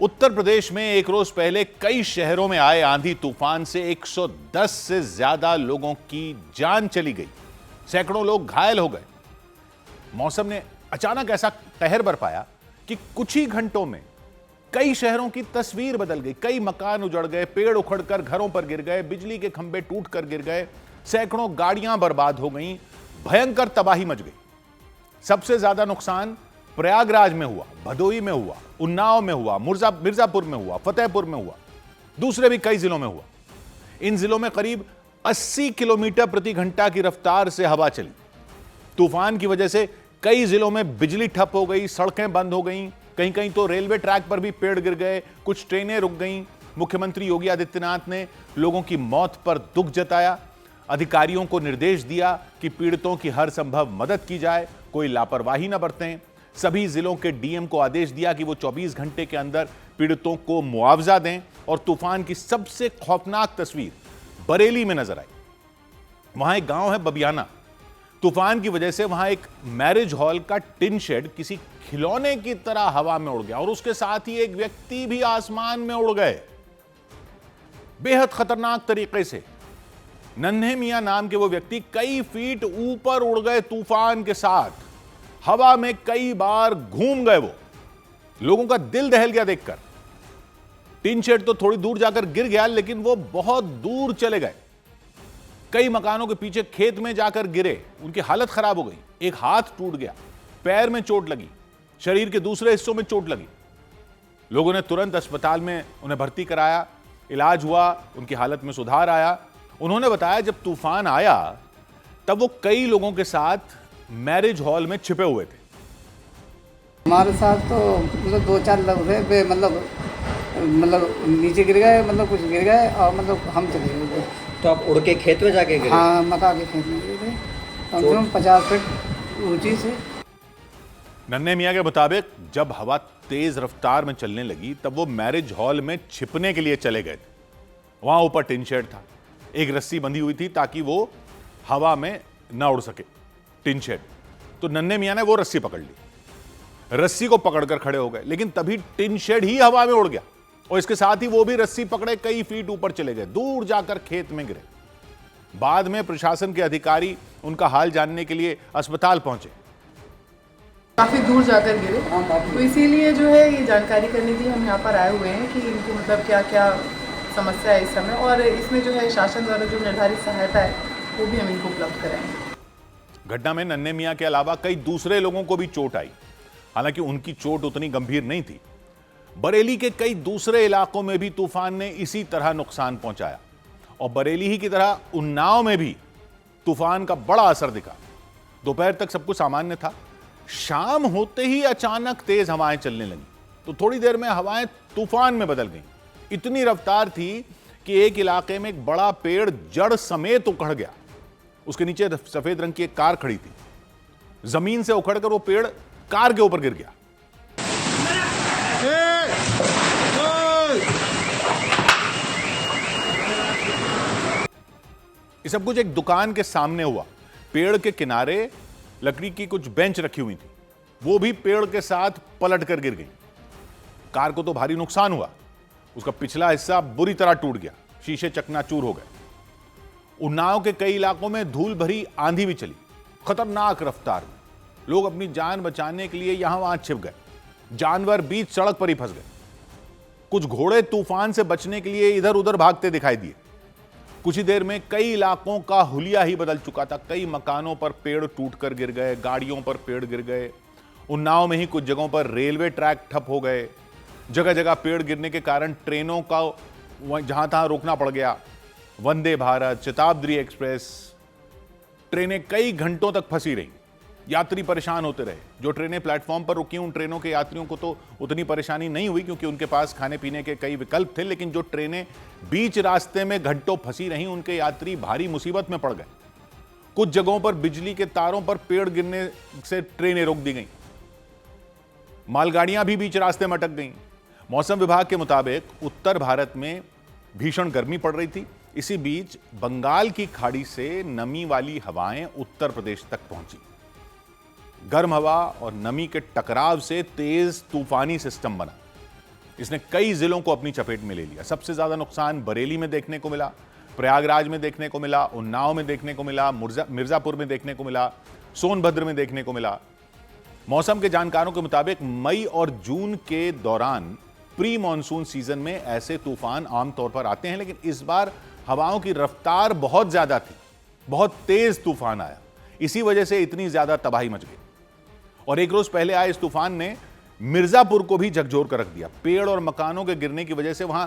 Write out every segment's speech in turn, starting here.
उत्तर प्रदेश में एक रोज पहले कई शहरों में आए आंधी तूफान से 110 से ज्यादा लोगों की जान चली गई, सैकड़ों लोग घायल हो गए। मौसम ने अचानक ऐसा कहर बरपाया कि कुछ ही घंटों में कई शहरों की तस्वीर बदल गई। कई मकान उजड़ गए, पेड़ उखड़कर घरों पर गिर गए, बिजली के खंभे टूटकर गिर गए, सैकड़ों गाड़ियां बर्बाद हो गईं, भयंकर तबाही मच गई। सबसे ज्यादा नुकसान प्रयागराज में हुआ, भदोही में हुआ, उन्नाव में हुआ, मिर्जापुर में हुआ, फतेहपुर में हुआ, दूसरे भी कई जिलों में हुआ। इन जिलों में करीब 80 किलोमीटर प्रति घंटा की रफ्तार से हवा चली। तूफान की वजह से कई जिलों में बिजली ठप हो गई, सड़कें बंद हो गईं, कहीं कहीं तो रेलवे ट्रैक पर भी पेड़ गिर गए, कुछ ट्रेनें रुक गईं। मुख्यमंत्री योगी आदित्यनाथ ने लोगों की मौत पर दुख जताया, अधिकारियों को निर्देश दिया कि पीड़ितों की हर संभव मदद की जाए, कोई लापरवाही न बरतें। सभी जिलों के डीएम को आदेश दिया कि वो 24 घंटे के अंदर पीड़ितों को मुआवजा दें। और तूफान की सबसे खौफनाक तस्वीर बरेली में नजर आई। वहां एक गांव है बबियाना। तूफान की वजह से वहां एक मैरिज हॉल का टिन शेड किसी खिलौने की तरह हवा में उड़ गया और उसके साथ ही एक व्यक्ति भी आसमान में उड़ गए, बेहद खतरनाक तरीके से। नन्हे मियां नाम के वो व्यक्ति कई फीट ऊपर उड़ गए, तूफान के साथ हवा में कई बार घूम गए। वो लोगों का दिल दहल गया देखकर। टिन शेड तो थोड़ी दूर जाकर गिर गया, लेकिन वो बहुत दूर चले गए। कई मकानों के पीछे खेत में जाकर गिरे, उनकी हालत खराब हो गई। एक हाथ टूट गया, पैर में चोट लगी, शरीर के दूसरे हिस्सों में चोट लगी। लोगों ने तुरंत अस्पताल में उन्हें भर्ती कराया, इलाज हुआ, उनकी हालत में सुधार आया। उन्होंने बताया जब तूफान आया तब वो कई लोगों के साथ मैरिज हॉल में छिपे हुए थे। हमारे साथ तो मतलब 2-4 लोग थे, मतलब नीचे गिर गए, मतलब कुछ गिर गए और मतलब हम चले गए। तो आप उड़ के खेत में जाके गिरे? हाँ, मका के खेत में गिरे थे, कम से कम 50 फीट ऊंची से। नन्हे मियां के मुताबिक जब हवा तेज रफ्तार में चलने लगी तब वो मैरिज हॉल में छिपने के लिए चले गए थे। वहां ऊपर टिन शेड था, एक रस्सी बंधी हुई थी ताकि वो हवा में ना उड़ सके टिन शेड। तो नन्हे मियां ने वो रस्सी पकड़ ली, रस्सी को पकड़कर खड़े हो गए, लेकिन तभी टिन शेड ही हवा में उड़ गया और इसके साथ ही वो भी रस्सी पकड़े कई फीट ऊपर चले गए, दूर जाकर खेत में गिरे। बाद में प्रशासन के अधिकारी उनका हाल जानने के लिए अस्पताल पहुंचे। काफ़ी दूर जाकर गिरे, तो इसीलिए जो है ये जानकारी करने के लिए हम यहाँ पर आए हुए हैं कि इनको मतलब क्या क्या समस्या है इस समय, और इसमें जो है शासन द्वारा जो निर्धारित सहायता है वो भी हम इनको उपलब्ध कराएंगे। घटना में नन्हे मियां के अलावा कई दूसरे लोगों को भी चोट आई, हालांकि उनकी चोट उतनी गंभीर नहीं थी। बरेली के कई दूसरे इलाकों में भी तूफान ने इसी तरह नुकसान पहुंचाया और बरेली ही की तरह उन्नाव में भी तूफान का बड़ा असर दिखा। दोपहर तक सब कुछ सामान्य था, शाम होते ही अचानक तेज हवाएं चलने लगी, तो थोड़ी देर में हवाएं तूफान में बदल गईं। इतनी रफ्तार थी कि एक इलाके में एक बड़ा पेड़ जड़ समेत उखड़ गया। उसके नीचे सफेद रंग की एक कार खड़ी थी, जमीन से उखड़कर वो पेड़ कार के ऊपर गिर गया। ये सब कुछ एक दुकान के सामने हुआ। पेड़ के किनारे लकड़ी की कुछ बेंच रखी हुई थी, वो भी पेड़ के साथ पलट कर गिर गई। कार को तो भारी नुकसान हुआ, उसका पिछला हिस्सा बुरी तरह टूट गया, शीशे चकनाचूर हो गए। उन्नाव के कई इलाकों में धूल भरी आंधी भी चली, खतरनाक रफ्तार में। लोग अपनी जान बचाने के लिए यहां वहां छिप गए, जानवर बीच सड़क पर ही फंस गए। कुछ घोड़े तूफान से बचने के लिए इधर उधर भागते दिखाई दिए। कुछ ही देर में कई इलाकों का हुलिया ही बदल चुका था। कई मकानों पर पेड़ टूटकर गिर गए, गाड़ियों पर पेड़ गिर गए। उन्नाव में ही कुछ जगहों पर रेलवे ट्रैक ठप हो गए। जगह जगह पेड़ गिरने के कारण ट्रेनों का जहां तहां रोकना पड़ गया। वंदे भारत, शताब्दी एक्सप्रेस ट्रेनें कई घंटों तक फंसी रहीं, यात्री परेशान होते रहे। जो ट्रेनें प्लेटफॉर्म पर रुकी, उन ट्रेनों के यात्रियों को तो उतनी परेशानी नहीं हुई क्योंकि उनके पास खाने पीने के कई विकल्प थे, लेकिन जो ट्रेनें बीच रास्ते में घंटों फंसी रहीं, उनके यात्री भारी मुसीबत में पड़ गए। कुछ जगहों पर बिजली के तारों पर पेड़ गिरने से ट्रेनें रोक दी गईं, मालगाड़ियां भी बीच रास्ते में अटक गईं। मौसम विभाग के मुताबिक उत्तर भारत में भीषण गर्मी पड़ रही थी। इसी बीच बंगाल की खाड़ी से नमी वाली हवाएं उत्तर प्रदेश तक पहुंची। गर्म हवा और नमी के टकराव से तेज तूफानी सिस्टम बना। इसने कई जिलों को अपनी चपेट में ले लिया। सबसे ज्यादा नुकसान बरेली में देखने को मिला, प्रयागराज में देखने को मिला, उन्नाव में देखने को मिला, मिर्जापुर में देखने को मिला, सोनभद्र में देखने को मिला। मौसम के जानकारों के मुताबिक मई और जून के दौरान प्री मॉनसून सीजन में ऐसे तूफान आमतौर पर आते हैं, लेकिन इस बार हवाओं की रफ्तार बहुत ज्यादा थी, बहुत तेज तूफान आया। इसी वजह से इतनी ज्यादा तबाही मच गई। और एक रोज पहले आए इस तूफान ने मिर्जापुर को भी झकझोर कर रख दिया। पेड़ और मकानों के गिरने की वजह से वहां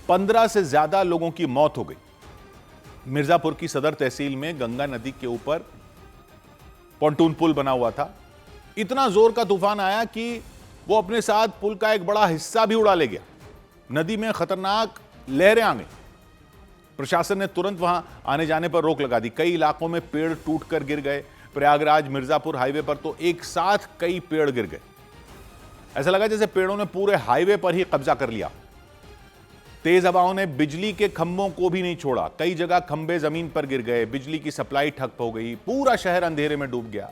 15 से ज्यादा लोगों की मौत हो गई। मिर्जापुर की सदर तहसील में गंगा नदी के ऊपर पॉन्टून पुल बना हुआ था। इतना जोर का तूफान आया कि वो अपने साथ पुल का एक बड़ा हिस्सा भी उड़ा ले गया। नदी में खतरनाक लहरें आ गई। प्रशासन ने तुरंत वहां आने जाने पर रोक लगा दी। कई इलाकों में पेड़ टूटकर गिर गए। प्रयागराज मिर्जापुर हाईवे पर तो एक साथ कई पेड़ गिर गए। ऐसा लगा जैसे पेड़ों ने पूरे हाईवे पर ही कब्जा कर लिया। तेज हवाओं ने बिजली के खंभों को भी नहीं छोड़ा। कई जगह खंभे जमीन पर गिर गए, बिजली की सप्लाई ठप हो गई, पूरा शहर अंधेरे में डूब गया।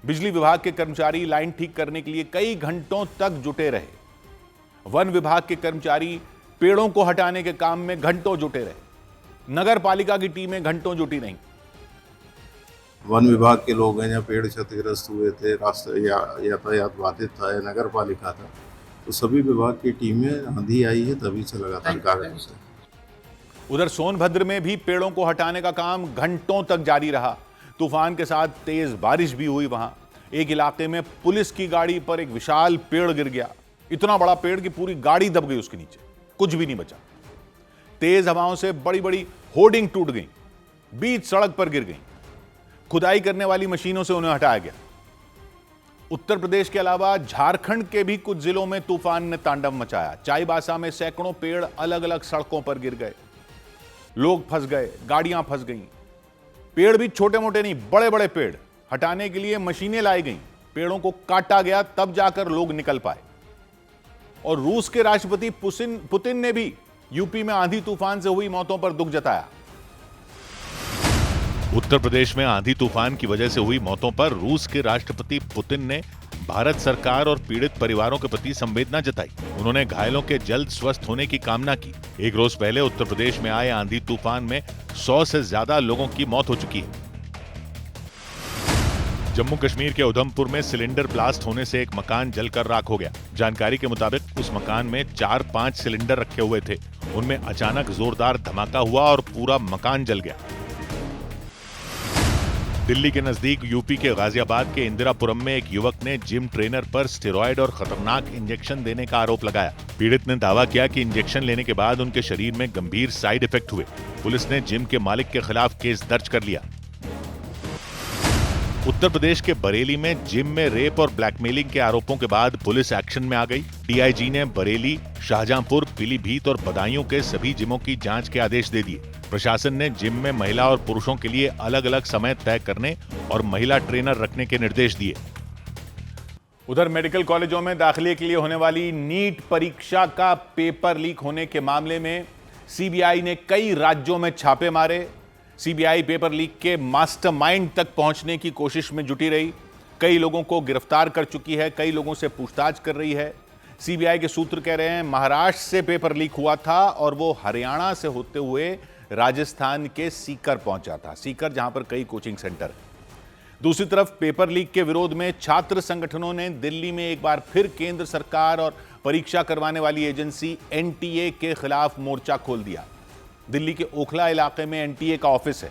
बिजली विभाग के कर्मचारी लाइन ठीक करने के लिए कई घंटों तक जुटे रहे। वन विभाग के कर्मचारी पेड़ों को हटाने के काम में घंटों जुटे रहे। नगर पालिका की टीमें घंटों जुटी रहीं। वन विभाग के लोग हैं, जहाँ पेड़ क्षतिग्रस्त हुए थे, रास्ते यातायात बाधित था, या नगर पालिका था, तो सभी विभाग की टीमें आंधी आई है तभी से लगातार कार्य है। उधर सोनभद्र में भी पेड़ों को हटाने का काम घंटों तक जारी रहा। तूफान के साथ तेज बारिश भी हुई। वहां एक इलाके में पुलिस की गाड़ी पर एक विशाल पेड़ गिर गया। इतना बड़ा पेड़ कि पूरी गाड़ी दब गई उसके नीचे, कुछ भी नहीं बचा। तेज हवाओं से बड़ी बड़ी होर्डिंग टूट गई, बीच सड़क पर गिर गई। खुदाई करने वाली मशीनों से उन्हें हटाया गया। उत्तर प्रदेश के अलावा झारखंड के भी कुछ जिलों में तूफान ने तांडव मचाया। चाईबासा में सैकड़ों पेड़ अलग अलग सड़कों पर गिर गए। लोग फंस गए, गाड़ियां फंस गईं। पेड़ भी छोटे मोटे नहीं, बड़े बड़े पेड़ हटाने के लिए मशीनें लाई गईं। पेड़ों को काटा गया, तब जाकर लोग निकल पाए। और रूस के राष्ट्रपति पुतिन ने भी यूपी में आंधी तूफान से हुई मौतों पर दुख जताया। उत्तर प्रदेश में आंधी तूफान की वजह से हुई मौतों पर रूस के राष्ट्रपति पुतिन ने भारत सरकार और पीड़ित परिवारों के प्रति संवेदना जताई। उन्होंने घायलों के जल्द स्वस्थ होने की कामना की। एक रोज पहले उत्तर प्रदेश में आए आंधी तूफान में 100 से ज्यादा लोगों की मौत हो चुकी है। जम्मू कश्मीर के उधमपुर में सिलेंडर ब्लास्ट होने से एक मकान जलकर राख हो गया। जानकारी के मुताबिक उस मकान में 4-5 सिलेंडर रखे हुए थे। उनमें अचानक जोरदार धमाका हुआ और पूरा मकान जल गया। दिल्ली के नजदीक यूपी के गाजियाबाद के इंदिरापुरम में एक युवक ने जिम ट्रेनर पर स्टेरॉयड और खतरनाक इंजेक्शन देने का आरोप लगाया। पीड़ित ने दावा किया कि इंजेक्शन लेने के बाद उनके शरीर में गंभीर साइड इफेक्ट हुए। पुलिस ने जिम के मालिक के खिलाफ केस दर्ज कर लिया। उत्तर प्रदेश के बरेली में जिम में रेप और ब्लैकमेलिंग के आरोपों के बाद पुलिस एक्शन में आ गई। डीआईजी ने बरेली, शाहजहांपुर, पीलीभीत और बदायूं के सभी जिमों की जांच के आदेश दे दिए। प्रशासन ने जिम में महिला और पुरुषों के लिए अलग अलग समय तय करने और महिला ट्रेनर रखने के निर्देश दिए। उधर मेडिकल कॉलेजों में दाखिले के लिए होने वाली नीट परीक्षा का पेपर लीक होने के मामले में सीबीआई ने कई राज्यों में छापे मारे। सीबीआई पेपर लीक के मास्टरमाइंड तक पहुंचने की कोशिश में जुटी रही। कई लोगों को गिरफ्तार कर चुकी है, कई लोगों से पूछताछ कर रही है। सीबीआई के सूत्र कह रहे हैं महाराष्ट्र से पेपर लीक हुआ था और वो हरियाणा से होते हुए राजस्थान के सीकर पहुंचा था। सीकर जहां पर कई कोचिंग सेंटर है। दूसरी तरफ पेपर लीक के विरोध में छात्र संगठनों ने दिल्ली में एक बार फिर केंद्र सरकार और परीक्षा करवाने वाली एजेंसी एनटीए के खिलाफ मोर्चा खोल दिया। दिल्ली के ओखला इलाके में एनटीए का ऑफिस है।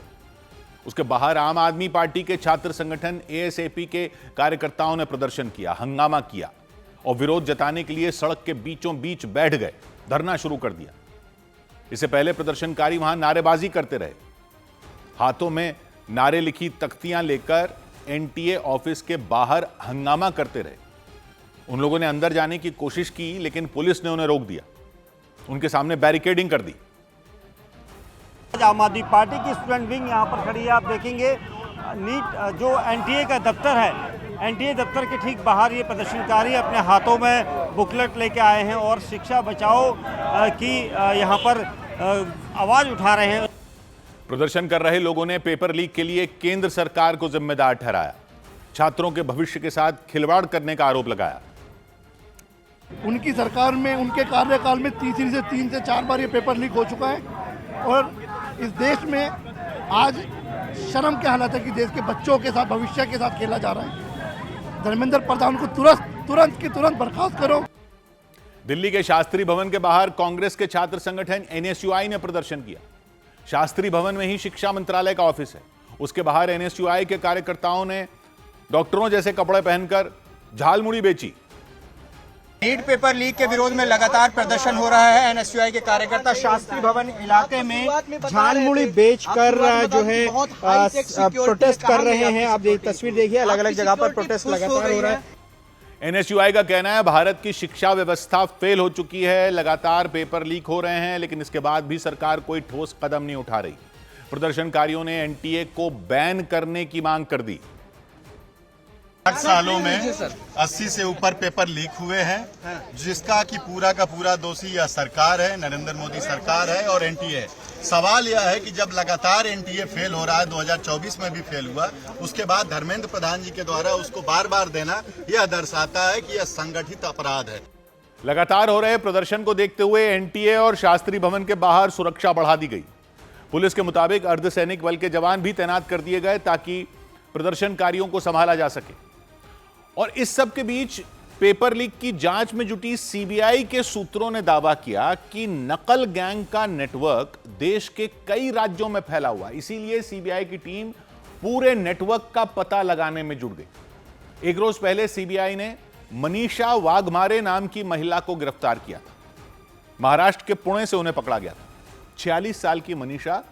उसके बाहर आम आदमी पार्टी के छात्र संगठन एएसएपी के कार्यकर्ताओं ने प्रदर्शन किया, हंगामा किया और विरोध जताने के लिए सड़क के बीचों बीच बैठ गए, धरना शुरू कर दिया। इससे पहले प्रदर्शनकारी वहां नारेबाजी करते रहे। हाथों में नारे लिखी तख्तियां लेकर एनटीए ऑफिस के बाहर हंगामा करते रहे। उन लोगों ने अंदर जाने की कोशिश की, लेकिन पुलिस ने उन्हें रोक दिया। उनके सामने बैरिकेडिंग कर दी। आम आदमी पार्टी की स्टूडेंट विंग यहाँ पर खड़ी है। आप देखेंगे नीट जो एनटीए का दफ्तर है, एनटीए दफ्तर के ठीक बाहर ये प्रदर्शनकारी अपने हाथों में बुकलेट लेके आए हैं और शिक्षा बचाओ की यहाँ पर आवाज़ उठा रहे हैं। प्रदर्शन कर रहे लोगों ने पेपर लीक के लिए केंद्र सरकार को जिम्मेदार ठहराया। छात्रों के भविष्य के साथ खिलवाड़ करने का आरोप लगाया। उनकी सरकार में, उनके कार्यकाल में तीसरी से 3 से 4 बार ये पेपर लीक हो चुका है और इस देश में आज शर्म के हालात है कि देश के बच्चों के साथ, भविष्य के साथ खेला जा रहा है। धर्मेंद्र प्रधान को तुरंत बर्खास्त करो। दिल्ली के शास्त्री भवन के बाहर कांग्रेस के छात्र संगठन एनएसयूआई ने प्रदर्शन किया। शास्त्री भवन में ही शिक्षा मंत्रालय का ऑफिस है। उसके बाहर एनएसयूआई के कार्यकर्ताओं ने डॉक्टरों जैसे कपड़े पहनकर झालमुड़ी बेची। नीट पेपर लीक के विरोध में लगातार प्रदर्शन हो रहा है। एनएसयूआई के कार्यकर्ता शास्त्री भवन इलाके में झालमुड़ी बेचकर जो है प्रोटेस्ट कर रहे हैं। आप तस्वीर देखिए, अलग अलग जगह पर प्रोटेस्ट लगातार हो रहा है। एनएसयूआई का कहना है भारत की शिक्षा व्यवस्था फेल हो चुकी है, लगातार पेपर लीक हो रहे हैं, लेकिन इसके बाद भी सरकार कोई ठोस कदम नहीं उठा रही। प्रदर्शनकारियों ने एनटीए को बैन करने की मांग कर दी। 8 सालों में 80 से ऊपर पेपर लीक हुए हैं, जिसका कि पूरा का पूरा दोषी यह सरकार है, नरेंद्र मोदी सरकार है और एनटीए है। सवाल यह है कि जब लगातार एनटीए फेल हो रहा है, 2024 में भी फेल हुआ, उसके बाद धर्मेंद्र प्रधान जी के द्वारा उसको बार बार देना, यह दर्शाता है कि यह संगठित अपराध है। लगातार हो रहे प्रदर्शन को देखते हुए एनटीए और शास्त्री भवन के बाहर सुरक्षा बढ़ा दी गई। पुलिस के मुताबिक अर्धसैनिक बल के जवान भी तैनात कर दिए गए ताकि प्रदर्शनकारियों को संभाला जा सके। और इस सब के बीच पेपर लीक की जांच में जुटी सीबीआई के सूत्रों ने दावा किया कि नकल गैंग का नेटवर्क देश के कई राज्यों में फैला हुआ, इसीलिए सीबीआई की टीम पूरे नेटवर्क का पता लगाने में जुट गई। एक रोज पहले सीबीआई ने मनीषा वाघमारे नाम की महिला को गिरफ्तार किया था। महाराष्ट्र के पुणे से उन्हें पकड़ा गया था। 46 साल की मनीषा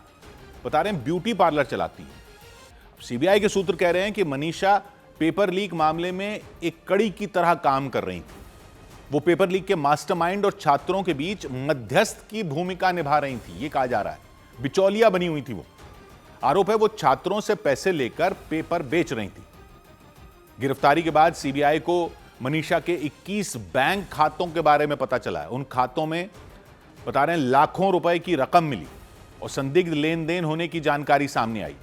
बता रहे हैं ब्यूटी पार्लर चलाती है। सीबीआई के सूत्र कह रहे हैं कि मनीषा पेपर लीक मामले में एक कड़ी की तरह काम कर रही थी। वो पेपर लीक के मास्टरमाइंड और छात्रों के बीच मध्यस्थ की भूमिका निभा रही थी, ये कहा जा रहा है। बिचौलिया बनी हुई थी वो। आरोप है वो छात्रों से पैसे लेकर पेपर बेच रही थी। गिरफ्तारी के बाद सीबीआई को मनीषा के 21 बैंक खातों के बारे में पता चला है। उन खातों में बता रहे हैं लाखों रुपए की रकम मिली और संदिग्ध लेन देन होने की जानकारी सामने आई।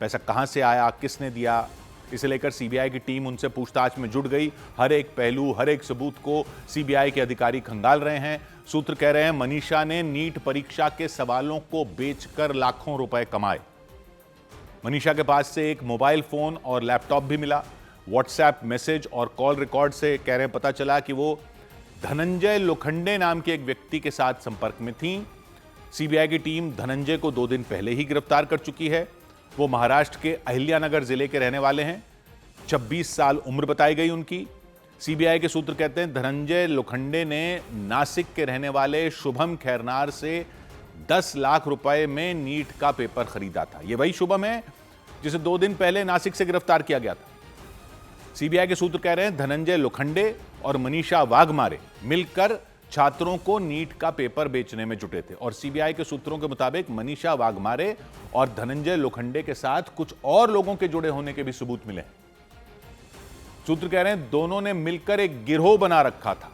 पैसा कहां से आया, किसने दिया, इसे लेकर सीबीआई की टीम उनसे पूछताछ में जुट गई। हर एक पहलू, हर एक सबूत को सीबीआई के अधिकारी खंगाल रहे हैं। सूत्र कह रहे हैं मनीषा ने नीट परीक्षा के सवालों को बेचकर लाखों रुपए कमाए। मनीषा के पास से एक मोबाइल फोन और लैपटॉप भी मिला। व्हाट्सएप मैसेज और कॉल रिकॉर्ड से कह रहे हैं पता चला कि वो धनंजय लोखंडे नाम के एक व्यक्ति के साथ संपर्क में थी। सीबीआई की टीम धनंजय को 2 दिन पहले ही गिरफ्तार कर चुकी है। वो महाराष्ट्र के अहिल्यानगर जिले के रहने वाले हैं। 26 साल उम्र बताई गई उनकी। सीबीआई के सूत्र कहते हैं धनंजय लोखंडे ने नासिक के रहने वाले शुभम खैरनार से 10 लाख रुपए में नीट का पेपर खरीदा था। ये वही शुभम है जिसे 2 दिन पहले नासिक से गिरफ्तार किया गया था। सीबीआई के सूत्र कह रहे हैं धनंजय लोखंडे और मनीषा वाघमारे मिलकर छात्रों को नीट का पेपर बेचने में जुटे थे। और सीबीआई के सूत्रों के मुताबिक मनीषा वाघमारे और धनंजय लोखंडे के साथ कुछ और लोगों के जुड़े होने के भी सबूत मिले। सूत्र कह रहे हैं दोनों ने मिलकर एक गिरोह बना रखा था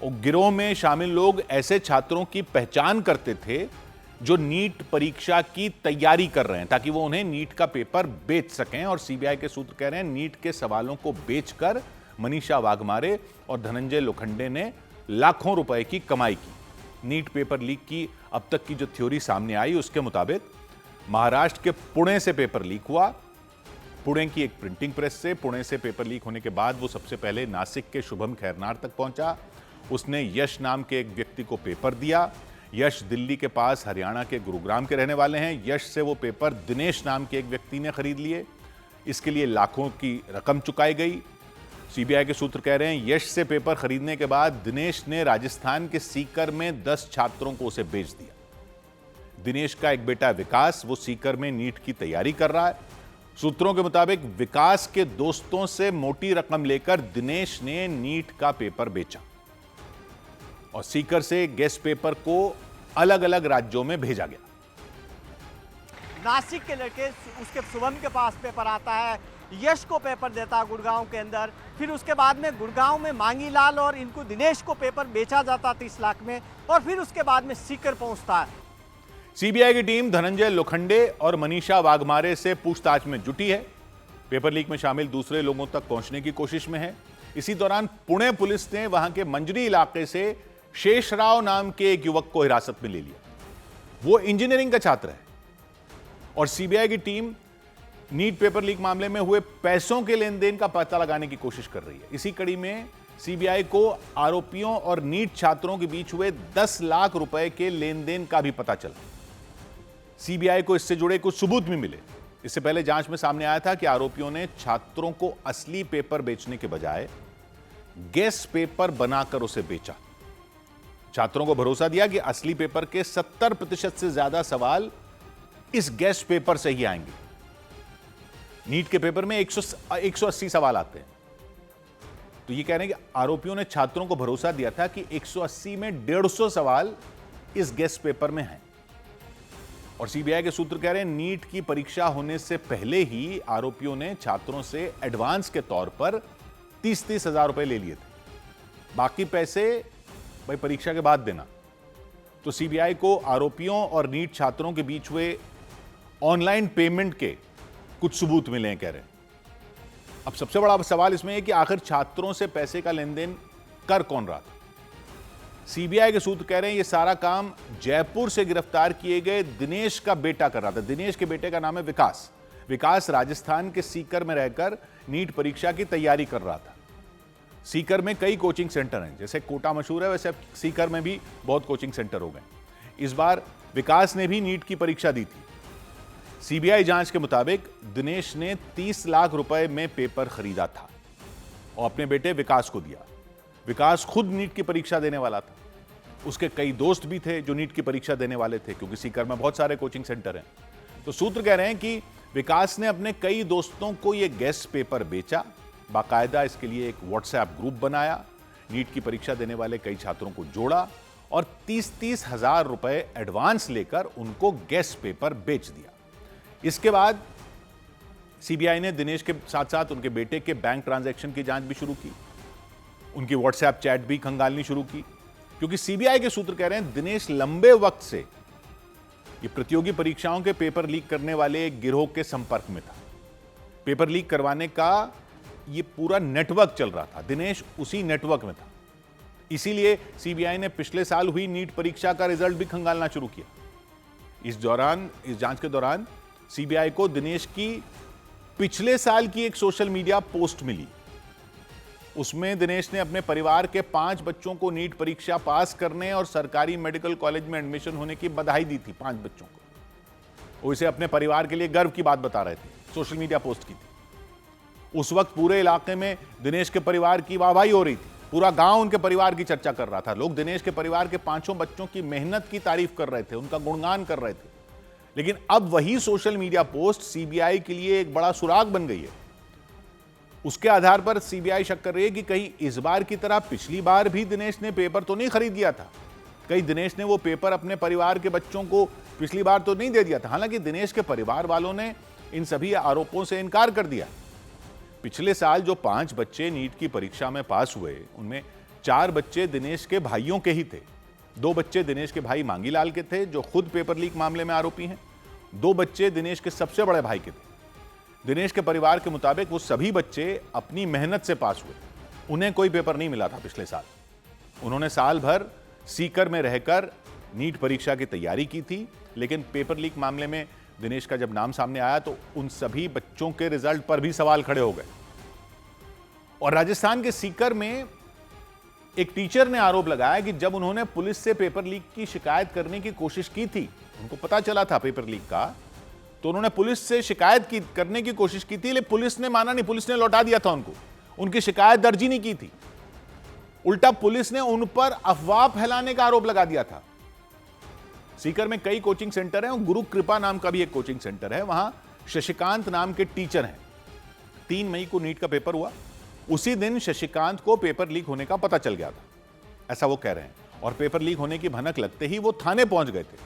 और गिरोह में शामिल लोग ऐसे छात्रों की पहचान करते थे जो नीट परीक्षा की तैयारी कर रहे हैं ताकि वो उन्हें नीट का पेपर बेच सकें। और सीबीआई के सूत्र कह रहे हैं नीट के सवालों को बेचकर मनीषा वाघमारे और धनंजय लोखंडे ने लाखों रुपए की कमाई की। नीट पेपर लीक की अब तक की जो थ्योरी सामने आई उसके मुताबिक महाराष्ट्र के पुणे से पेपर लीक हुआ। पुणे की एक प्रिंटिंग प्रेस से पुणे से पेपर लीक होने के बाद वो सबसे पहले नासिक के शुभम खैरनार तक पहुंचा। उसने यश नाम के एक व्यक्ति को पेपर दिया। यश दिल्ली के पास हरियाणा के गुरुग्राम के रहने वाले हैं। यश से वो पेपर दिनेश नाम के एक व्यक्ति ने खरीद लिए। इसके लिए लाखों की रकम चुकाई गई। सीबीआई के सूत्र कह रहे हैं यश से पेपर खरीदने के बाद दिनेश ने राजस्थान के सीकर में 10 छात्रों को उसे बेच दिया। दिनेश का एक बेटा विकास वो सीकर में नीट की तैयारी कर रहा है। सूत्रों के मुताबिक विकास के दोस्तों से मोटी रकम लेकर दिनेश ने नीट का पेपर बेचा और सीकर से गेस्ट पेपर को अलग अलग राज्यों में भेजा गया। नासिक के लड़के उसके शुभम के पास पेपर आता है, यश को पेपर देता है गुड़गांव के अंदर। फिर उसके बाद में गुड़गांव में मांगीलाल और इनको दिनेश को पेपर बेचा जाता 30 लाख में और फिर उसके बाद में सीकर पहुंचता है। सीबीआई की टीम धनंजय लोखंडे और मनीषा वाघमारे से पूछताछ में जुटी है। पेपर लीक में शामिल दूसरे लोगों तक पहुंचने की कोशिश में है। इसी दौरान पुणे पुलिस ने वहां के मंजरी इलाके से शेषराव नाम के एक युवक को हिरासत में ले लिया। वो इंजीनियरिंग का छात्र है और सीबीआई की टीम नीट पेपर लीक मामले में हुए पैसों के लेन देन का पता लगाने की कोशिश कर रही है। इसी कड़ी में सीबीआई को आरोपियों और नीट छात्रों के बीच हुए 10 लाख रुपए के लेन देन का भी पता चला। सीबीआई को इससे जुड़े कुछ सबूत भी मिले। इससे पहले जांच में सामने आया था कि आरोपियों ने छात्रों को असली पेपर बेचने के बजाय गेस पेपर बनाकर उसे बेचा। छात्रों को भरोसा दिया कि असली पेपर के 70% से ज्यादा सवाल इस गेस पेपर से ही आएंगे। नीट के पेपर में 180 सवाल आते हैं, तो ये कह रहे हैं कि आरोपियों ने छात्रों को भरोसा दिया था कि 180 में 150 सवाल इस गेस पेपर में हैं। और सीबीआई के सूत्र कह रहे हैं नीट की परीक्षा होने से पहले ही आरोपियों ने छात्रों से एडवांस के तौर पर 30-30 हजार रुपए ले लिए थे। बाकी पैसे भाई परीक्षा के बाद देना। तो सीबीआई को आरोपियों और नीट छात्रों के बीच हुए ऑनलाइन पेमेंट के कुछ सबूत मिले हैं, कह रहे हैं। अब सबसे बड़ा सवाल इसमें है कि आखिर छात्रों से पैसे का लेन देन कर कौन रहा था। सीबीआई के सूत्र कह रहे हैं यह सारा काम जयपुर से गिरफ्तार किए गए दिनेश का बेटा कर रहा था। दिनेश के बेटे का नाम है विकास। विकास राजस्थान के सीकर में रहकर नीट परीक्षा की तैयारी कर रहा था। सीकर में कई कोचिंग सेंटर हैं, जैसे कोटा मशहूर है वैसे अब सीकर में भी बहुत कोचिंग सेंटर हो गए। इस बार विकास ने भी नीट की परीक्षा दी थी। सीबीआई जांच के मुताबिक दिनेश ने 30 लाख रुपए में पेपर खरीदा था और अपने बेटे विकास को दिया। विकास खुद नीट की परीक्षा देने वाला था। उसके कई दोस्त भी थे जो नीट की परीक्षा देने वाले थे, क्योंकि सीकर में बहुत सारे कोचिंग सेंटर हैं। तो सूत्र कह रहे हैं कि विकास ने अपने कई दोस्तों को यह गेस पेपर बेचा, बाकायदा इसके लिए एक व्हाट्सएप ग्रुप बनाया, नीट की परीक्षा देने वाले कई छात्रों को जोड़ा और 30-30 हजार रुपए एडवांस लेकर उनको गेस पेपर बेच दिया। इसके बाद सीबीआई ने दिनेश के साथ साथ उनके बेटे के बैंक ट्रांजैक्शन की जांच भी शुरू की। उनकी व्हाट्सएप चैट भी खंगालनी शुरू की, क्योंकि सीबीआई के सूत्र कह रहे हैं दिनेश लंबे वक्त से ये प्रतियोगी परीक्षाओं के पेपर लीक करने वाले एक गिरोह के संपर्क में था। पेपर लीक करवाने का ये पूरा नेटवर्क चल रहा था। दिनेश उसी नेटवर्क में था। इसीलिए सीबीआई ने पिछले साल हुई नीट परीक्षा का रिजल्ट भी खंगालना शुरू किया। इस जांच के दौरान सीबीआई को दिनेश की पिछले साल की एक सोशल मीडिया पोस्ट मिली। उसमें दिनेश ने अपने परिवार के 5 बच्चों को नीट परीक्षा पास करने और सरकारी मेडिकल कॉलेज में एडमिशन होने की बधाई दी थी। 5 बच्चों को वो इसे अपने परिवार के लिए गर्व की बात बता रहे थे। सोशल मीडिया पोस्ट की थी। उस वक्त पूरे इलाके में दिनेश के परिवार की वाहवाही हो रही थी। पूरा गांव उनके परिवार की चर्चा कर रहा था। लोग दिनेश के परिवार के 5 बच्चों की मेहनत की तारीफ कर रहे थे, उनका गुणगान कर रहे थे। लेकिन अब वही सोशल मीडिया पोस्ट सीबीआई के लिए एक बड़ा सुराग बन गई है। उसके आधार पर सीबीआई शक कर रही है कि कहीं इस बार की तरह पिछली बार भी दिनेश ने पेपर तो नहीं खरीद लिया था। कहीं दिनेश ने वो पेपर अपने परिवार के बच्चों को पिछली बार तो नहीं दे दिया था। हालांकि दिनेश के परिवार वालों ने इन सभी आरोपों से इनकार कर दिया। पिछले साल जो 5 बच्चे नीट की परीक्षा में पास हुए, उनमें 4 बच्चे दिनेश के भाइयों के ही थे। 2 बच्चे दिनेश के भाई मांगीलाल के थे, जो खुद पेपर लीक मामले में आरोपी हैं। 2 बच्चे दिनेश के सबसे बड़े भाई के थे। दिनेश के परिवार के मुताबिक वो सभी बच्चे अपनी मेहनत से पास हुए। उन्हें कोई पेपर नहीं मिला था पिछले साल। उन्होंने साल भर सीकर में रहकर नीट परीक्षा की तैयारी की थी। लेकिन पेपर लीक मामले में दिनेश का जब नाम सामने आया तो उन सभी बच्चों के रिजल्ट पर भी सवाल खड़े हो गए। और राजस्थान के सीकर में एक टीचर ने आरोप लगाया कि जब उन्होंने पुलिस से पेपर लीक की शिकायत करने की कोशिश की थी, उनको पता चला था पेपर लीक का, तो उन्होंने पुलिस से शिकायत करने की कोशिश की थी, लेकिन पुलिस ने माना नहीं। पुलिस ने लौटा दिया था उनको। उनकी शिकायत दर्ज ही नहीं की थी। उल्टा पुलिस ने उन पर अफवाह फैलाने का आरोप लगा दिया था। सीकर में कई कोचिंग सेंटर हैं और गुरु कृपा नाम का भी एक कोचिंग सेंटर है। वहां शशिकांत नाम के टीचर हैं। 3 मई को नीट का पेपर हुआ। उसी दिन शशिकांत को पेपर लीक होने का पता चल गया था, ऐसा वो कह रहे हैं। और पेपर लीक होने की भनक लगते ही वो थाने पहुंच गए थे।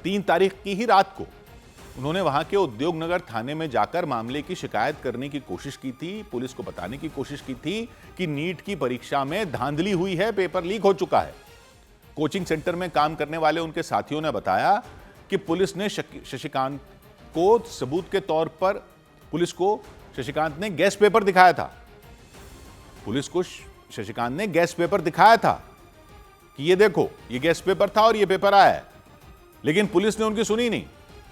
3 तारीख की ही रात को उन्होंने वहां के उद्योगनगर थाने में जाकर मामले की शिकायत करने की कोशिश की थी। पुलिस को बताने की कोशिश की थी कि नीट की परीक्षा में धांधली हुई है, पेपर लीक हो चुका है। कोचिंग सेंटर में काम करने वाले उनके साथियों ने बताया कि पुलिस ने शशिकांत को सबूत के तौर पर पुलिस को शशिकांत ने गैस पेपर दिखाया था। पुलिस को शशिकांत ने गैस पेपर दिखाया था कि ये देखो, ये गैस पेपर था और ये पेपर आया है, लेकिन पुलिस ने उनकी सुनी नहीं,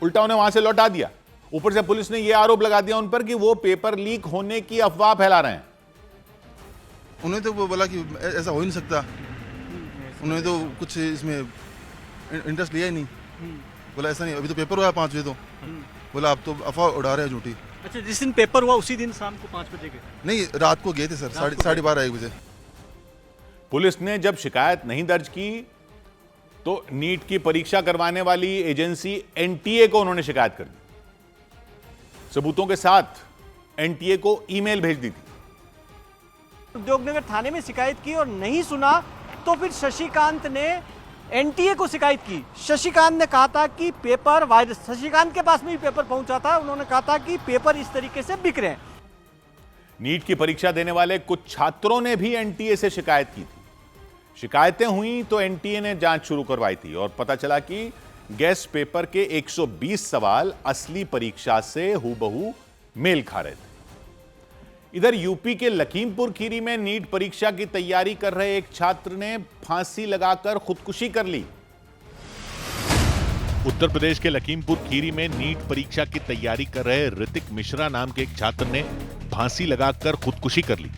उल्टा उन्हें वहां से लौटा दिया। ऊपर से पुलिस ने यह आरोप लगा दिया उन पर कि वो पेपर लीक होने की अफवाह फैला रहे हैं। उन्होंने तो वो बोला कि ऐसा हो ही नहीं सकता, उन्होंने तो कुछ इसमें इंटरेस्ट लिया ही नहीं। बोला ऐसा नहीं, अभी तो पेपर हुआ 5 बजे, तो बोला आप तो अफवाह उड़ा रहे हैं झूठी। अच्छा, जिस दिन पेपर हुआ उसी दिन शाम को 5 बजे गए? नहीं, रात को गए थे सर, 12:30 1 बजे। पुलिस ने जब शिकायत नहीं दर्ज की तो नीट की परीक्षा करवाने वाली एजेंसी एनटीए को उन्होंने शिकायत कर दी, सबूतों के साथ एनटीए को ईमेल भेज दी थी। उद्योगनगर थाने में शिकायत की और नहीं सुना तो फिर शशिकांत ने एनटीए को शिकायत की। शशिकांत ने कहा था कि पेपर वायरस, शशिकांत के पास में भी पेपर पहुंचा था, उन्होंने कहा था कि पेपर इस तरीके से बिक रहे हैं। नीट की परीक्षा देने वाले कुछ छात्रों ने भी एनटीए से शिकायत की थी। शिकायतें हुई तो एनटीए ने जांच शुरू करवाई थी और पता चला कि गैस पेपर के 120 सवाल असली परीक्षा से हूबहू मेल खा रहे थे। इधर यूपी के लखीमपुर खीरी में नीट परीक्षा की तैयारी कर रहे एक छात्र ने फांसी लगाकर खुदकुशी कर ली। उत्तर प्रदेश के लखीमपुर खीरी में नीट परीक्षा की तैयारी कर रहे ऋतिक मिश्रा नाम के एक छात्र ने फांसी लगाकर खुदकुशी कर ली।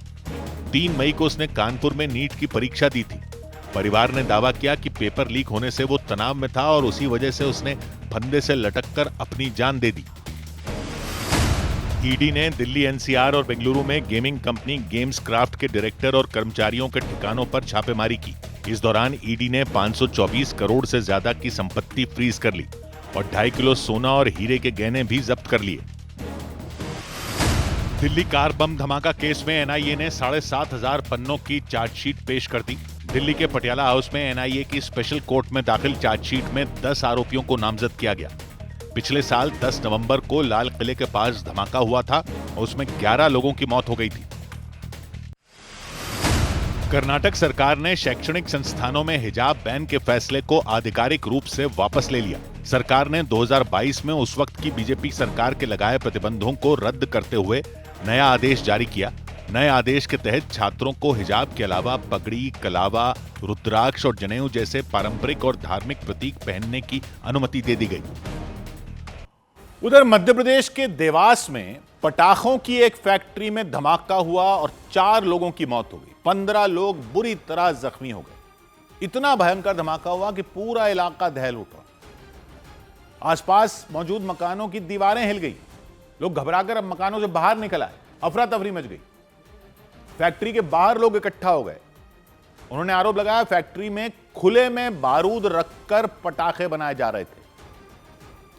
3 मई को उसने कानपुर में नीट की परीक्षा दी थी। परिवार ने दावा किया कि पेपर लीक होने से वो तनाव में था और उसी वजह से उसने फंदे से लटककर अपनी जान दे दी। ईडी ने दिल्ली, एनसीआर और बेंगलुरु में गेमिंग कंपनी गेम्स क्राफ्ट के डायरेक्टर और कर्मचारियों के ठिकानों पर छापेमारी की। इस दौरान ईडी ने 524 करोड़ से ज्यादा की संपत्ति फ्रीज कर ली और 2.5 किलो सोना और हीरे के गहने भी जब्त कर लिए। दिल्ली कार बम धमाका केस में एनआईए ने 7,500 पन्नों की चार्जशीट पेश कर दी। दिल्ली के पटियाला हाउस में एनआईए की स्पेशल कोर्ट में दाखिल चार्जशीट में 10 आरोपियों को नामजद किया गया। पिछले साल 10 नवंबर को लाल किले के पास धमाका हुआ था और उसमें 11 लोगों की मौत हो गई थी। कर्नाटक सरकार ने शैक्षणिक संस्थानों में हिजाब बैन के फैसले को आधिकारिक रूप से वापस ले लिया। सरकार ने 2022 में उस वक्त की बीजेपी सरकार के लगाए प्रतिबंधों को रद्द करते हुए नया आदेश जारी किया। नए आदेश के तहत छात्रों को हिजाब के अलावा पगड़ी, कलावा, रुद्राक्ष और जनेऊ जैसे पारंपरिक और धार्मिक प्रतीक पहनने की अनुमति दे दी गई। उधर मध्य प्रदेश के देवास में पटाखों की एक फैक्ट्री में धमाका हुआ और 4 लोगों की मौत हो गई। 15 लोग बुरी तरह जख्मी हो गए। इतना भयंकर धमाका हुआ कि पूरा इलाका दहल उठा। आसपास मौजूद मकानों की दीवारें हिल गई। लोग घबराकर अब मकानों से बाहर निकल आए। अफरा तफरी मच गई। फैक्ट्री के बाहर लोग इकट्ठा हो गए। उन्होंने आरोप लगाया फैक्ट्री में खुले में बारूद रखकर पटाखे बनाए जा रहे थे।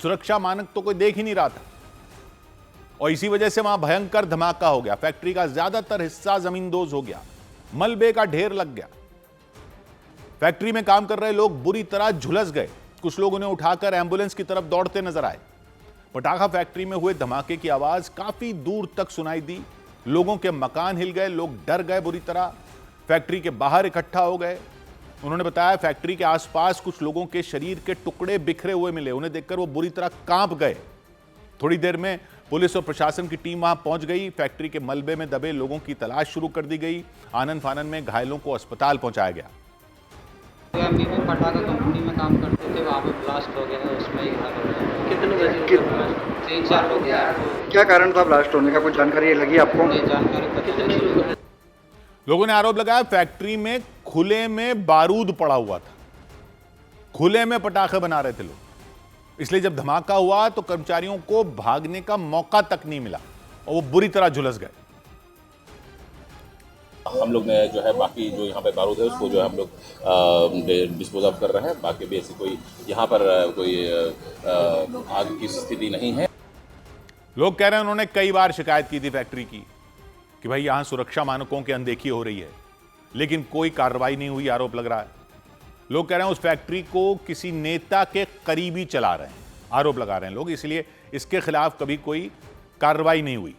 सुरक्षा मानक तो कोई देख ही नहीं रहा था और इसी वजह से वहां भयंकर धमाका हो गया। फैक्ट्री का ज्यादातर हिस्सा जमींदोज हो गया। मलबे का ढेर लग गया। फैक्ट्री में काम कर रहे लोग बुरी तरह झुलस गए। कुछ लोग उन्हें उठाकर एम्बुलेंस की तरफ दौड़ते नजर आए। पटाखा फैक्ट्री में हुए धमाके की आवाज काफी दूर तक सुनाई दी। लोगों के मकान हिल गए। लोग डर गए बुरी तरह। फैक्ट्री के बाहर इकट्ठा हो गए। उन्होंने बताया फैक्ट्री के आसपास कुछ लोगों के शरीर के टुकड़े बिखरे हुए मिले। उन्हें देखकर वो बुरी तरह कांप गए। थोड़ी देर में पुलिस और प्रशासन की टीम वहां पहुंच गई। फैक्ट्री के मलबे में दबे लोगों की तलाश शुरू कर दी गई। आनन फानन में घायलों को अस्पताल पहुंचाया गया। एमपी में पटाखा कंपनी में काम करते थे, वहाँ पे ब्लास्ट हो गया है, उसमें ही कितने बजे 3-4 लोग हैं। क्या कारण था ब्लास्ट होने का, कुछ जानकारी लगी आपको? ये जानकारी पता नहीं। लोगों ने आरोप लगाया फैक्ट्री में खुले में बारूद पड़ा हुआ था। खुले में पटाखे बना रहे थे लोग। इसलिए जब धमाका हुआ तो कर्मचारियों को भागने का मौका तक नहीं मिला और वो बुरी तरह झुलस गए। हम लोग ने जो है बाकी जो यहाँ पे बारूद है उसको जो है हम लोग डिस्पोज ऑफ कर रहे हैं। बाकी भी ऐसी कोई यहाँ पर कोई आग की स्थिति नहीं है। लोग कह रहे हैं उन्होंने कई बार शिकायत की थी फैक्ट्री की कि भाई यहां सुरक्षा मानकों की अनदेखी हो रही है, लेकिन कोई कार्रवाई नहीं हुई। आरोप लग रहा है। लोग कह रहे हैं उस फैक्ट्री को किसी नेता के करीबी चला रहे हैं। आरोप लगा रहे हैं लोग, इसलिए इसके खिलाफ कभी कोई कार्रवाई नहीं हुई।